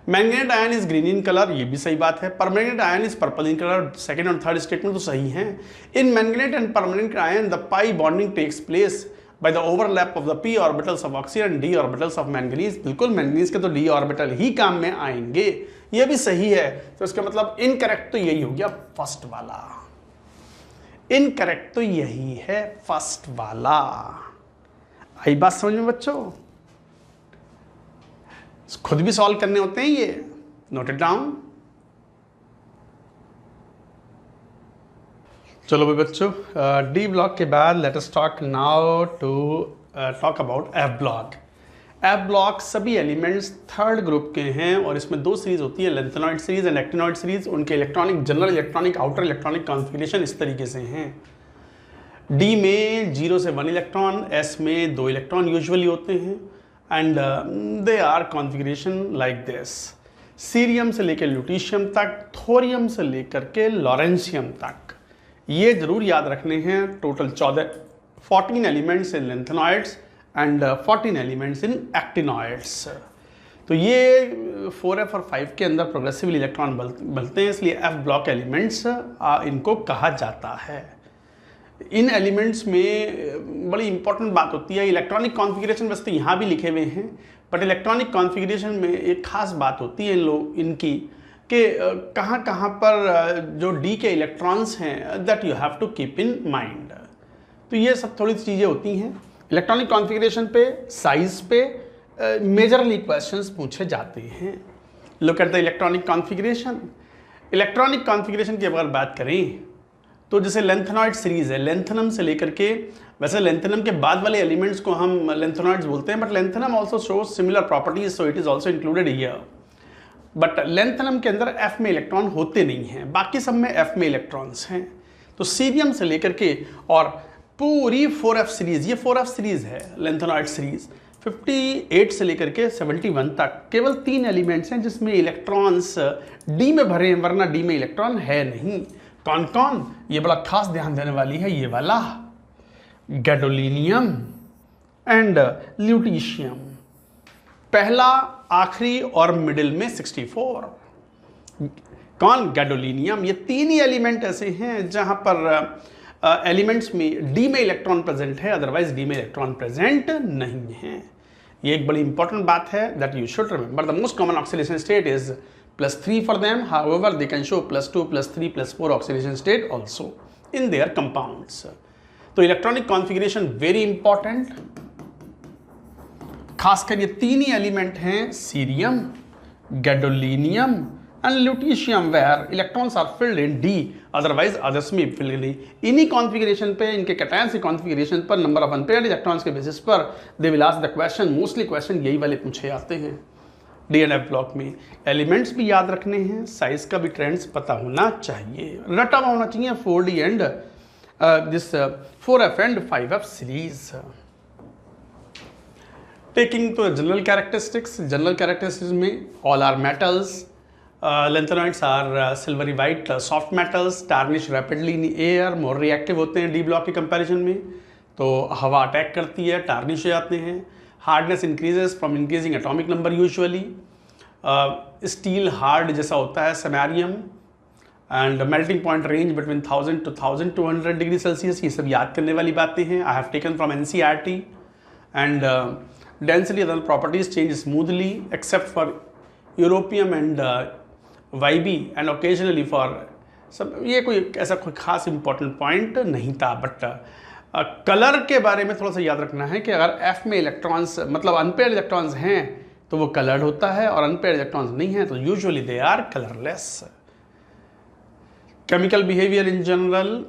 Manganate ion is green in colour, ये भी सही बात है। Permanganate ion is purple in colour, second और थर्ड स्टेटमेंट तो सही हैं। In manganate and permanganate ion the pi bonding takes place by the overlap of the p orbitals of oxygen and d orbitals of manganese। बिल्कुल मैंगनीज के तो d ऑर्बिटल ही काम में आएंगे, ये भी सही है। तो इसका मतलब इनकरेक्ट तो यही हो गया, फर्स्ट वाला। इनकरेक्ट तो यही है, फर्स्ट वाला। आई बात समझ में बच्चों? खुद भी सॉल्व करने होते हैं ये, नोट इट डाउन। चलो भाई बच्चों, डी ब्लॉक के बाद let us talk now to talk about F block. F block सभी एलिमेंट्स थर्ड ग्रुप के हैं और इसमें 2 सीरीज होती है, lanthanoid series and actinoid series. उनके electronic, general electronic, outer electronic configuration इस तरीके से हैं। डी में 0 से 1 इलेक्ट्रॉन, एस में 2 इलेक्ट्रॉन यूजुअली होते हैं and they are configuration like this. Cerium से लेकर ल्यूटीशियम तक, थोरियम से लेकर के लॉरेंशियम तक, ये जरूर याद रखने हैं। Total 14 elements in lanthanoids and 14 elements in actinoids. तो ये 4f और 5 के अंदर प्रोग्रेसिवली इलेक्ट्रॉन बनते हैं, इसलिए एफ ब्लॉक एलिमेंट्स इनको कहा जाता है। इन एलिमेंट्स में बड़ी इंपॉर्टेंट बात होती है, इलेक्ट्रॉनिक कॉन्फ़िगरेशन वैसे तो यहाँ भी लिखे हुए हैं, बट इलेक्ट्रॉनिक कॉन्फ़िगरेशन में एक खास बात होती है इनकी कि कहाँ कहाँ पर जो डी के इलेक्ट्रॉन्स हैं that you have to keep in mind. तो ये सब थोड़ी सी चीज़ें होती हैं इलेक्ट्रॉनिक कॉन्फ़िगरेशन पे, साइज पे मेजरली क्वेश्चंस पूछे जाते हैं। Look at the electronic configuration. Electronic configuration की अगर बात करें तो जैसे लेंथेनॉइड सीरीज़ है, लेंथेनम से लेकर के, वैसे लेंथेनम के बाद वाले एलिमेंट्स को हम लेंथेनॉइड्स बोलते हैं, but lanthanum also shows similar properties, so it is also included here. But lanthanum के अंदर एफ में इलेक्ट्रॉन होते नहीं हैं, बाकी सब में एफ में इलेक्ट्रॉन्स हैं। तो सीरियम से लेकर के और पूरी 4f सीरीज, ये 4f सीरीज है लेंथेनॉइड सीरीज, 58 से लेकर के 71 तक केवल 3 एलिमेंट्स हैं जिसमें इलेक्ट्रॉन्स डी में भरे हैं, वरना डी में इलेक्ट्रॉन है नहीं। कौन कौन? ये बड़ा खास ध्यान देने वाली है ये वाला, गैडोलिनियम एंड ल्यूटीशियम। पहला, आखिरी और मिडिल में 64। कौन? गैडोलिनियम। ये 3 ही एलिमेंट ऐसे हैं जहां पर एलिमेंट्स में डी में इलेक्ट्रॉन प्रेजेंट है, अदरवाइज डी में इलेक्ट्रॉन प्रेजेंट नहीं है। ये एक बड़ी इंपॉर्टेंट बात है that you should remember. The most common oxidation state is +3 for them, however they can show +2, +3, +4 oxidation state also in their compounds. तो इलेक्ट्रॉनिक कॉन्फ़िगरेशन वेरी इंपॉर्टेंट, खासकर ये तीन ही एलिमेंट हैं cerium, gadolinium and lutetium, where electrons are filled in D, otherwise others में फिल्ड इन डी। इन्हीं कॉन्फ़िगरेशन पे, इनके कैटायंस की कॉन्फ़िगरेशन पर, नंबर ऑफ अनपेयर्ड इलेक्ट्रॉन्स के बेसिस पर they will ask the question. Mostly question यही वाले पूछे जाते हैं डी एंड एफ ब्लॉक में। एलिमेंट्स भी याद रखने हैं, साइज का भी ट्रेंड्स पता होना चाहिए, रटा हुआ होना चाहिए 4D and this 4F and 5F series. Taking तो जनरल कैरेक्टरिस्टिक्स में all are metals, lanthanide are silvery white soft metals, tarnish rapidly in air, more reactive होते हैं डी ब्लॉक के कंपैरिजन में, तो हवा अटैक करती है, टार्निश हो जाते हैं। Hardness increases from increasing atomic number usually, steel hard जैसा होता है samarium, and melting point range between 1000 to 1200 degree Celsius. ये सब याद करने वाली बातें हैं, I have taken from NCERT। And density other properties change smoothly except for europium and YB and occasionally for सब। ये कोई ऐसा कोई खास इंपॉर्टेंट पॉइंट नहीं था, बट कलर के बारे में थोड़ा सा याद रखना है कि अगर F में इलेक्ट्रॉन्स मतलब अनपेयर्ड इलेक्ट्रॉन्स हैं तो वो कलर्ड होता है, और अनपेयर्ड इलेक्ट्रॉन्स नहीं हैं तो usually they are colourless. Chemical behaviour in general,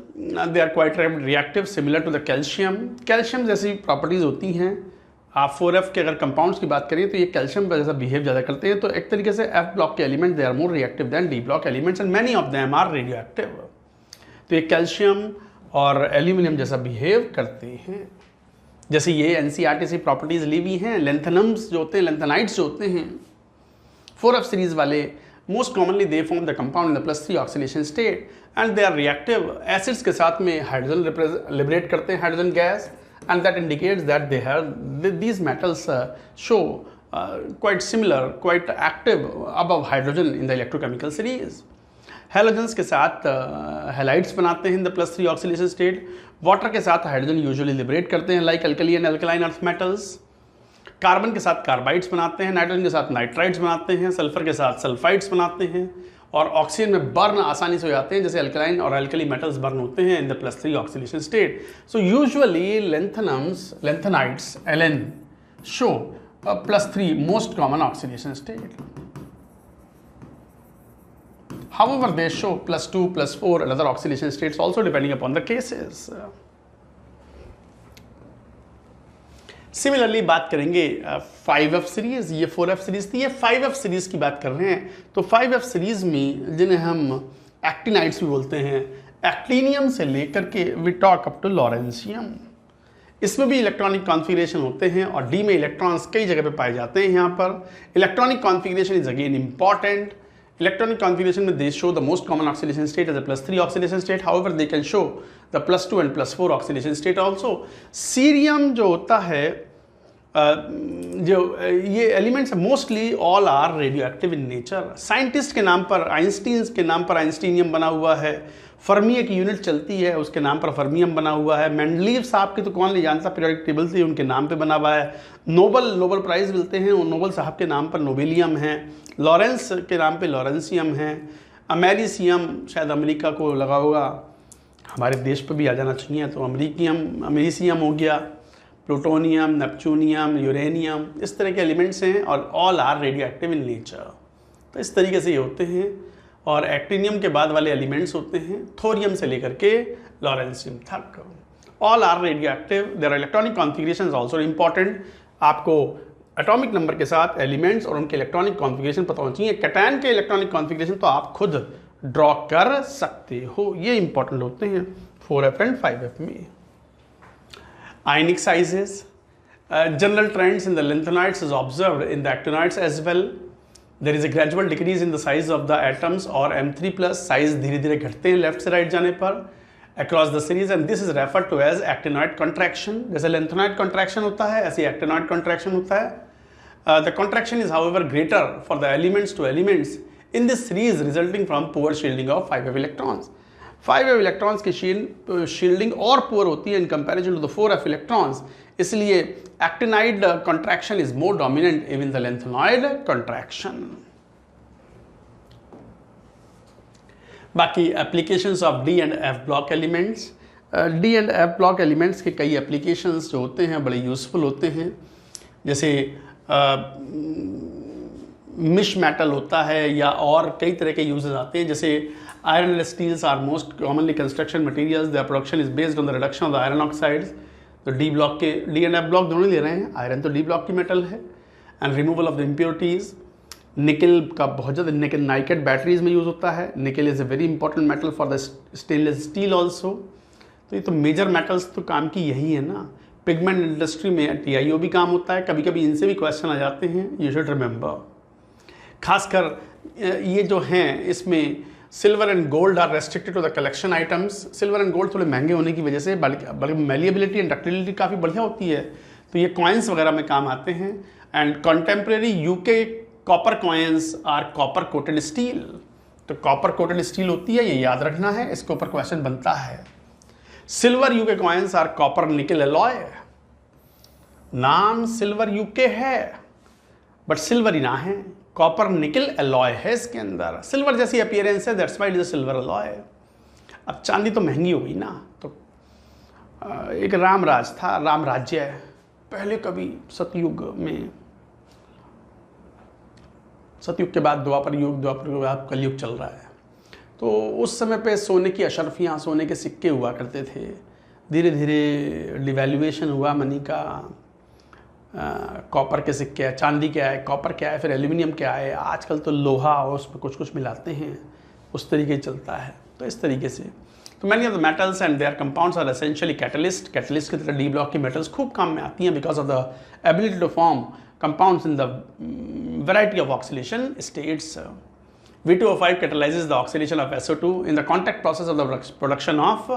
they are quite reactive similar to the calcium जैसी प्रॉपर्टीज होती हैं। आप 4F के अगर कंपाउंड्स की बात करें तो ये कैल्शियम जैसा बिहेव ज़्यादा करते हैं, तो एक तरीके से F ब्लॉक के element they are more reactive than D block elements and many of them are radioactive. तो ये कैल्शियम और एल्यूमिनियम जैसा बिहेव करते हैं। जैसे ये NCERT से प्रॉपर्टीज ली हुई हैं। लेंथनम्स जो होते हैं, लेंथेनाइड्स जो होते हैं 4F सीरीज वाले, most commonly they form the compound in the +3 oxidation state and they are reactive. Acids के साथ में हाइड्रोजन लिबरेट करते हैं, hydrogen gas, and that indicates that they have these metals show quite similar, quite active above hydrogen in the electrochemical series. Halogens के साथ halides बनाते हैं in the +3 oxidation state. Water के साथ हाइड्रोजन यूजुअली लिबरेट करते हैं like alkali and alkaline earth metals. Carbon के साथ कार्बाइड्स बनाते हैं, नाइट्रोजन के साथ नाइट्राइड्स बनाते हैं, सल्फर के साथ सल्फाइड्स बनाते हैं, और ऑक्सीजन में बर्न आसानी से हो जाते हैं जैसे अल्कलाइन और अल्कली मेटल्स बर्न होते हैं in the +3 oxidation state. So usually lanthanides Ln show +3 most common oxidation state. However, they show +2, +4 and other oxidation states also depending upon the cases. Similarly बात करेंगे 5F सीरीज, ये 4F सीरीज थी, ये 5F सीरीज की बात कर रहे हैं। तो 5F सीरीज में जिन्हें हम एक्टिनाइड्स भी बोलते हैं, एक्टिनियम से लेकर के we talk up to lawrencium, इसमें भी इलेक्ट्रॉनिक कॉन्फ़िगरेशन होते हैं और डी में इलेक्ट्रॉन्स कई जगह पे पाए जाते हैं। यहाँ पर electronic configuration is again important. Electronic configuration में they show the most common oxidation state as a +3 oxidation state, however they can show the +2 and +4 oxidation state also. Cerium जो होता है, जो ये elements mostly all are radioactive in nature. Scientist के नाम पर, आइंस्टीन्स के नाम पर आइंस्टीनियम बना हुआ है, फर्मी एक यूनिट चलती है उसके नाम पर फर्मियम बना हुआ है, मेंडलीव साहब की तो कौन नहीं जानता, पीरियोडिक टेबल थी उनके नाम पे बना हुआ है, नोबल प्राइज़ मिलते हैं उन नोबल साहब के नाम पर नोबेलियम है, लॉरेंस के नाम पे लॉरेंसियम है, अमेरिसियम शायद अमेरिका को लगा होगा, हमारे देश पर भी आ जाना चाहिए, तो अमेरिसियम हो गया, प्लूटोनियम, नेपच्यूनियम, यूरेनियम, इस तरह के एलिमेंट्स हैं और all are radioactive in nature. तो इस तरीके से ये होते हैं। और एक्टिनियम के बाद वाले एलिमेंट्स होते हैं थोरियम से लेकर के लॉरेंसियम तक, all are radioactive. Their electronic configuration also important. आपको एटॉमिक नंबर के साथ एलिमेंट्स और उनके इलेक्ट्रॉनिक कॉन्फ़िगरेशन पता होना चाहिए। कैटायन के इलेक्ट्रॉनिक कॉन्फ़िगरेशन तो आप खुद ड्रॉ कर सकते हो, ये इंपॉर्टेंट होते हैं 4F एंड 5F में। Ionic sizes, general trends in the lanthanides is observed in the actinides as well. There is a gradual decrease in the size of the atoms और M3+ साइज धीरे धीरे घटते हैं लेफ्ट से राइट जाने पर across the series, and this is referred to as actinide contraction. जैसे lanthanide contraction होता है ऐसे actinide contraction होता है। The contraction is however greater for the elements to elements in this series resulting from poor shielding of 5F electrons. 5f electrons की शील्डिंग और पुअर होती है in comparison to the 4f electrons, इसलिए actinide contraction is more dominant even the lanthanoid contraction. बाकी applications of D and F block elements. D and F block elements के कई एप्लीकेशंस जो होते हैं बड़े यूज़फुल होते हैं, जैसे मिश मेटल होता है या और कई तरह के यूजेस आते हैं, जैसे iron and steels are most commonly construction materials, their production is based on the reduction of the iron oxides. तो डी ब्लॉक के डी एंड एफ ब्लॉक दोनों ले रहे हैं, आयरन तो डी ब्लॉक की मेटल है, and removal of the impurities. Nickel का बहुत ज़्यादा निकल नाइकेट बैटरीज में यूज़ होता है। निकल is a very important metal for the stainless steel also. तो ये तो मेजर मेटल्स तो काम की यही है ना। पिगमेंट इंडस्ट्री में TiO भी काम होता है, कभी कभी इनसे भी क्वेश्चन आ जाते हैं, यू शुड रिमेंबर। खासकर ये जो हैं इसमें silver and gold are restricted to the collection items. Silver and gold थोड़े महंगे होने की वजह से बल्कि मेलिएबिलिटी एंड डक्टिलिटी काफ़ी बढ़िया होती है, तो ये कॉइन्स वगैरह में काम आते हैं। And contemporary UK copper coins are copper coated steel. तो कॉपर कोटेड स्टील होती है, ये याद रखना है, इसके ऊपर क्वेश्चन बनता है। Silver UK coins are copper nickel alloy. नाम सिल्वर यूके है बट सिल्वर ही ना है, कॉपर निकल एलॉय है इसके अंदर। सिल्वर जैसी अपीयरेंस है, that's why it is a silver alloy. अब चांदी तो महंगी हो गई ना, तो एक रामराज था, राम राज्य पहले कभी सतयुग में, सतयुग के बाद द्वापर युग, द्वापर के बाद कलयुग चल रहा है। तो उस समय पे सोने की अशरफियाँ, सोने के सिक्के हुआ करते थे। धीरे धीरे डिवैल्यूएशन हुआ मनी का, कॉपर के सिक्के, चांदी क्या है, कॉपर क्या है, फिर एल्यूमिनियम क्या है, आजकल तो लोहा और उसमें कुछ कुछ मिलाते हैं, उस तरीके चलता है। तो इस तरीके से तो many of the metals and their compounds are essentially catalyst. Catalyst की तरह डी ब्लॉक की मेटल्स खूब काम में आती हैं because of the ability to form compounds in the variety of oxidation states. V2O5 catalyzes the oxidation of SO2 in the contact process of the production of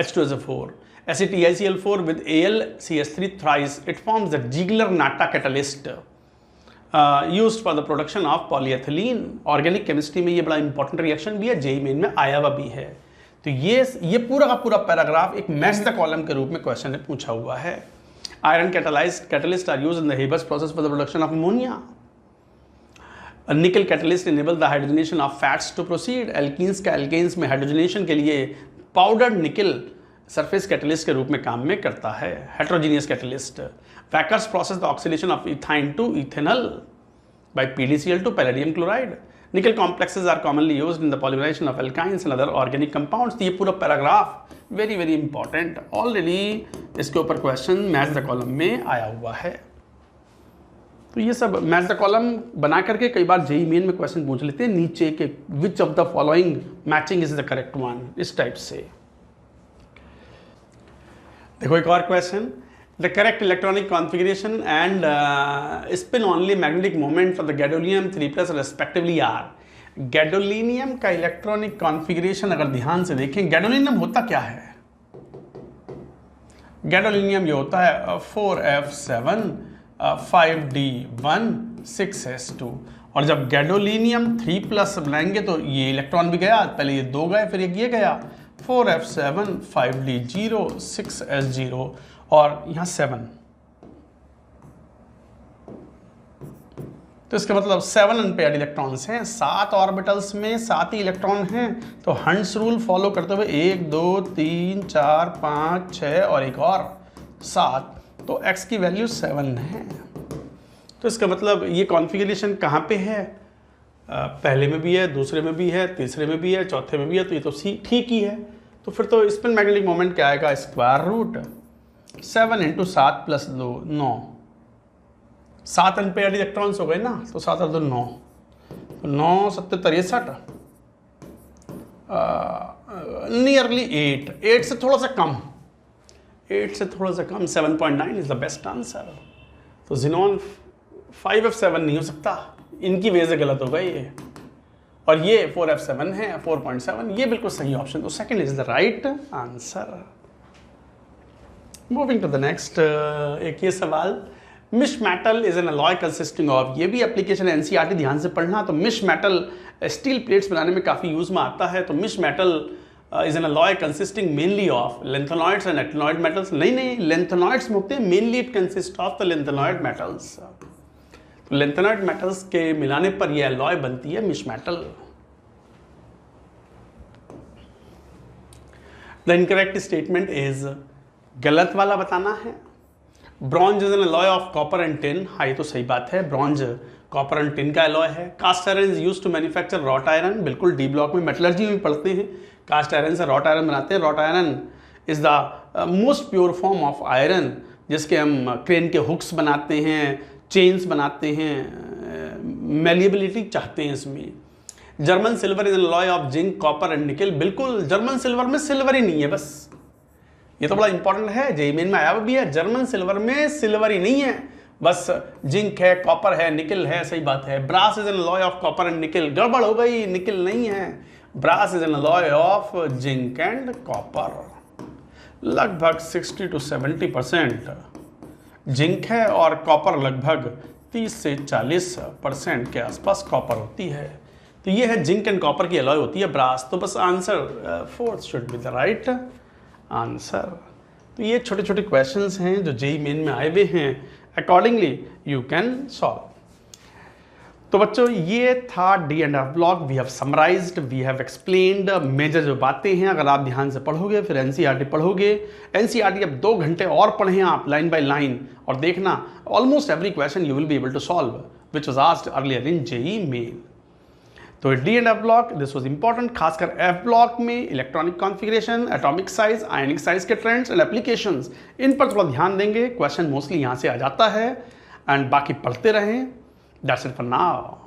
H2SO4. ACTICL4 with AlCH3 thrice, it forms the Ziegler-Natta catalyst used for the production of polyethylene. Organic chemistry में ये बड़ा important reaction भी है, JEE main में आया हुआ भी है। तो ये पूरा का पूरा पैराग्राफ एक मैच द कॉलम के रूप में क्वेश्चन ने पूछा हुआ है। Iron catalysts are used in the Haber's process for the production of ammonia. A nickel catalyst enables the hydrogenation of fats to proceed. Alkenes का alkanes में hydrogenation के लिए powdered nickel surface catalyst के रूप में काम में करता है। Heterogeneous catalyst. Wacker's process the oxidation of ethyne to ethanol by PDCl to palladium chloride. Nickel complexes are commonly used in the polymerization of alkynes and other organic compounds. तो ये पूरा paragraph very very important, already इसके ऊपर क्वेश्चन मैच द कॉलम में आया हुआ है। तो ये सब मैच द कॉलम बना करके कई बार JEE मेन में क्वेश्चन पूछ लेते हैं नीचे के, which of the following matching is the correct one, इस टाइप से। देखो एक और question, the correct electronic configuration and spin only magnetic moment of the gadolinium 3+ respectively are. Gadolinium का इलेक्ट्रॉनिक कॉन्फ़िगरेशन अगर ध्यान से देखें, गैडोलिनियम होता क्या है? गैडोलिनियम ये होता है 4f7 5d1 6s2। और जब गैडोलिनियम 3+ बनाएंगे तो ये इलेक्ट्रॉन भी गया, पहले ये 2 गए फिर ये गया, 4f7 5d0 6s0 और यहाँ 7। तो इसका मतलब 7 अनपेयर्ड इलेक्ट्रॉन्स हैं, 7 ऑर्बिटल्स में 7 ही इलेक्ट्रॉन हैं। तो हंट्स रूल फॉलो करते हुए 1 2 3 4 5 6 और एक और 7, तो x की वैल्यू 7 है। तो इसका मतलब ये कॉन्फ़िगरेशन कहाँ पे है? पहले में भी है, दूसरे में भी है, तीसरे में भी है, चौथे में भी है, तो ये तो ठीक ही है। तो फिर तो स्पिन मैग्नेटिक मोमेंट क्या आएगा? Square root 7 × 7 + 2 9। 7 अनपेयर्ड इलेक्ट्रॉन्स हो गए ना, तो 7 और 2 9, तो 9 7 63, नियरली 8 से थोड़ा सा कम, 7.9 इज द बेस्ट आंसर। तो जिनॉन 5f7 नहीं हो सकता, इनकी वजह से गलत होगा ये, और ये 4f7 है 4.7, ये बिल्कुल सही ऑप्शन, तो second is the right answer. Moving to the next, एक ये सवाल, misch metal is an alloy consisting of, ये भी एप्लीकेशन एनसीईआरटी ध्यान से पढ़ना। तो मिश मेटल स्टील प्लेट्स बनाने में काफ़ी यूज में आता है। तो misch metal is an alloy consisting mainly of lanthanoids and actinoid metals. नहीं, लेंथेनॉइड्स में होते हैं, mainly it consist of the lanthanoid metals. तो लेंथेनॉइड मेटल्स के मिलाने पर यह अलॉय बनती है misch metal. The incorrect statement is, गलत वाला बताना है। Bronze is an alloy of copper and tin. हाँ, ये तो सही बात है, ब्रॉन्ज कॉपर एंड टिन का अलॉय है। Cast iron is used to manufacture wrought iron. बिल्कुल, डी ब्लॉक में मेटलर्जी में पढ़ते हैं, कास्ट आयरन से रॉट आयरन बनाते हैं। Wrought iron is the most pure form of iron, जिसके हम क्रेन के हुक्स बनाते हैं, चेन्स बनाते हैं, मेलिएबिलिटी चाहते हैं इसमें। German silver is an alloy of zinc, copper and निकल। बिल्कुल, जर्मन सिल्वर में सिल्वर ही नहीं है, बस ये तो बड़ा इंपॉर्टेंट है, जेईई मेन में आया भी है। जर्मन सिल्वर में सिल्वर ही नहीं है, बस जिंक है, कॉपर है, निकल है। सही बात है। Brass is an alloy of copper and nickel. गड़बड़ हो गई, निकल नहीं है, brass is an alloy of zinc and copper. लगभग 60 to 70% जिंक है और कॉपर लगभग 30 से 40% के आसपास कॉपर होती है। तो ये है जिंक एंड कॉपर की अलॉय होती है ब्रास। तो बस answer 4 should be the right answer. तो ये छोटे छोटे क्वेश्चंस हैं जो जेईई मेन में आए हुए हैं, अकॉर्डिंगली यू कैन सॉल्व। तो बच्चों, ये था D and F block. We have summarised, we have explained major जो बातें हैं। अगर आप ध्यान से पढ़ोगे, फिर एनसीईआरटी पढ़ोगे। एनसीईआरटी अब 2 घंटे और पढ़ें आप लाइन बाय लाइन, और देखना almost every question you will be able to solve which was asked earlier in JEE Main. तो D and F block this was important, खासकर एफ ब्लॉक में electronic configuration, atomic size, ionic size के ट्रेंड्स एंड एप्लीकेशंस, इन पर थोड़ा ध्यान देंगे। क्वेश्चन मोस्टली यहाँ से आ जाता है, एंड बाकी पढ़ते रहें। That's it for now.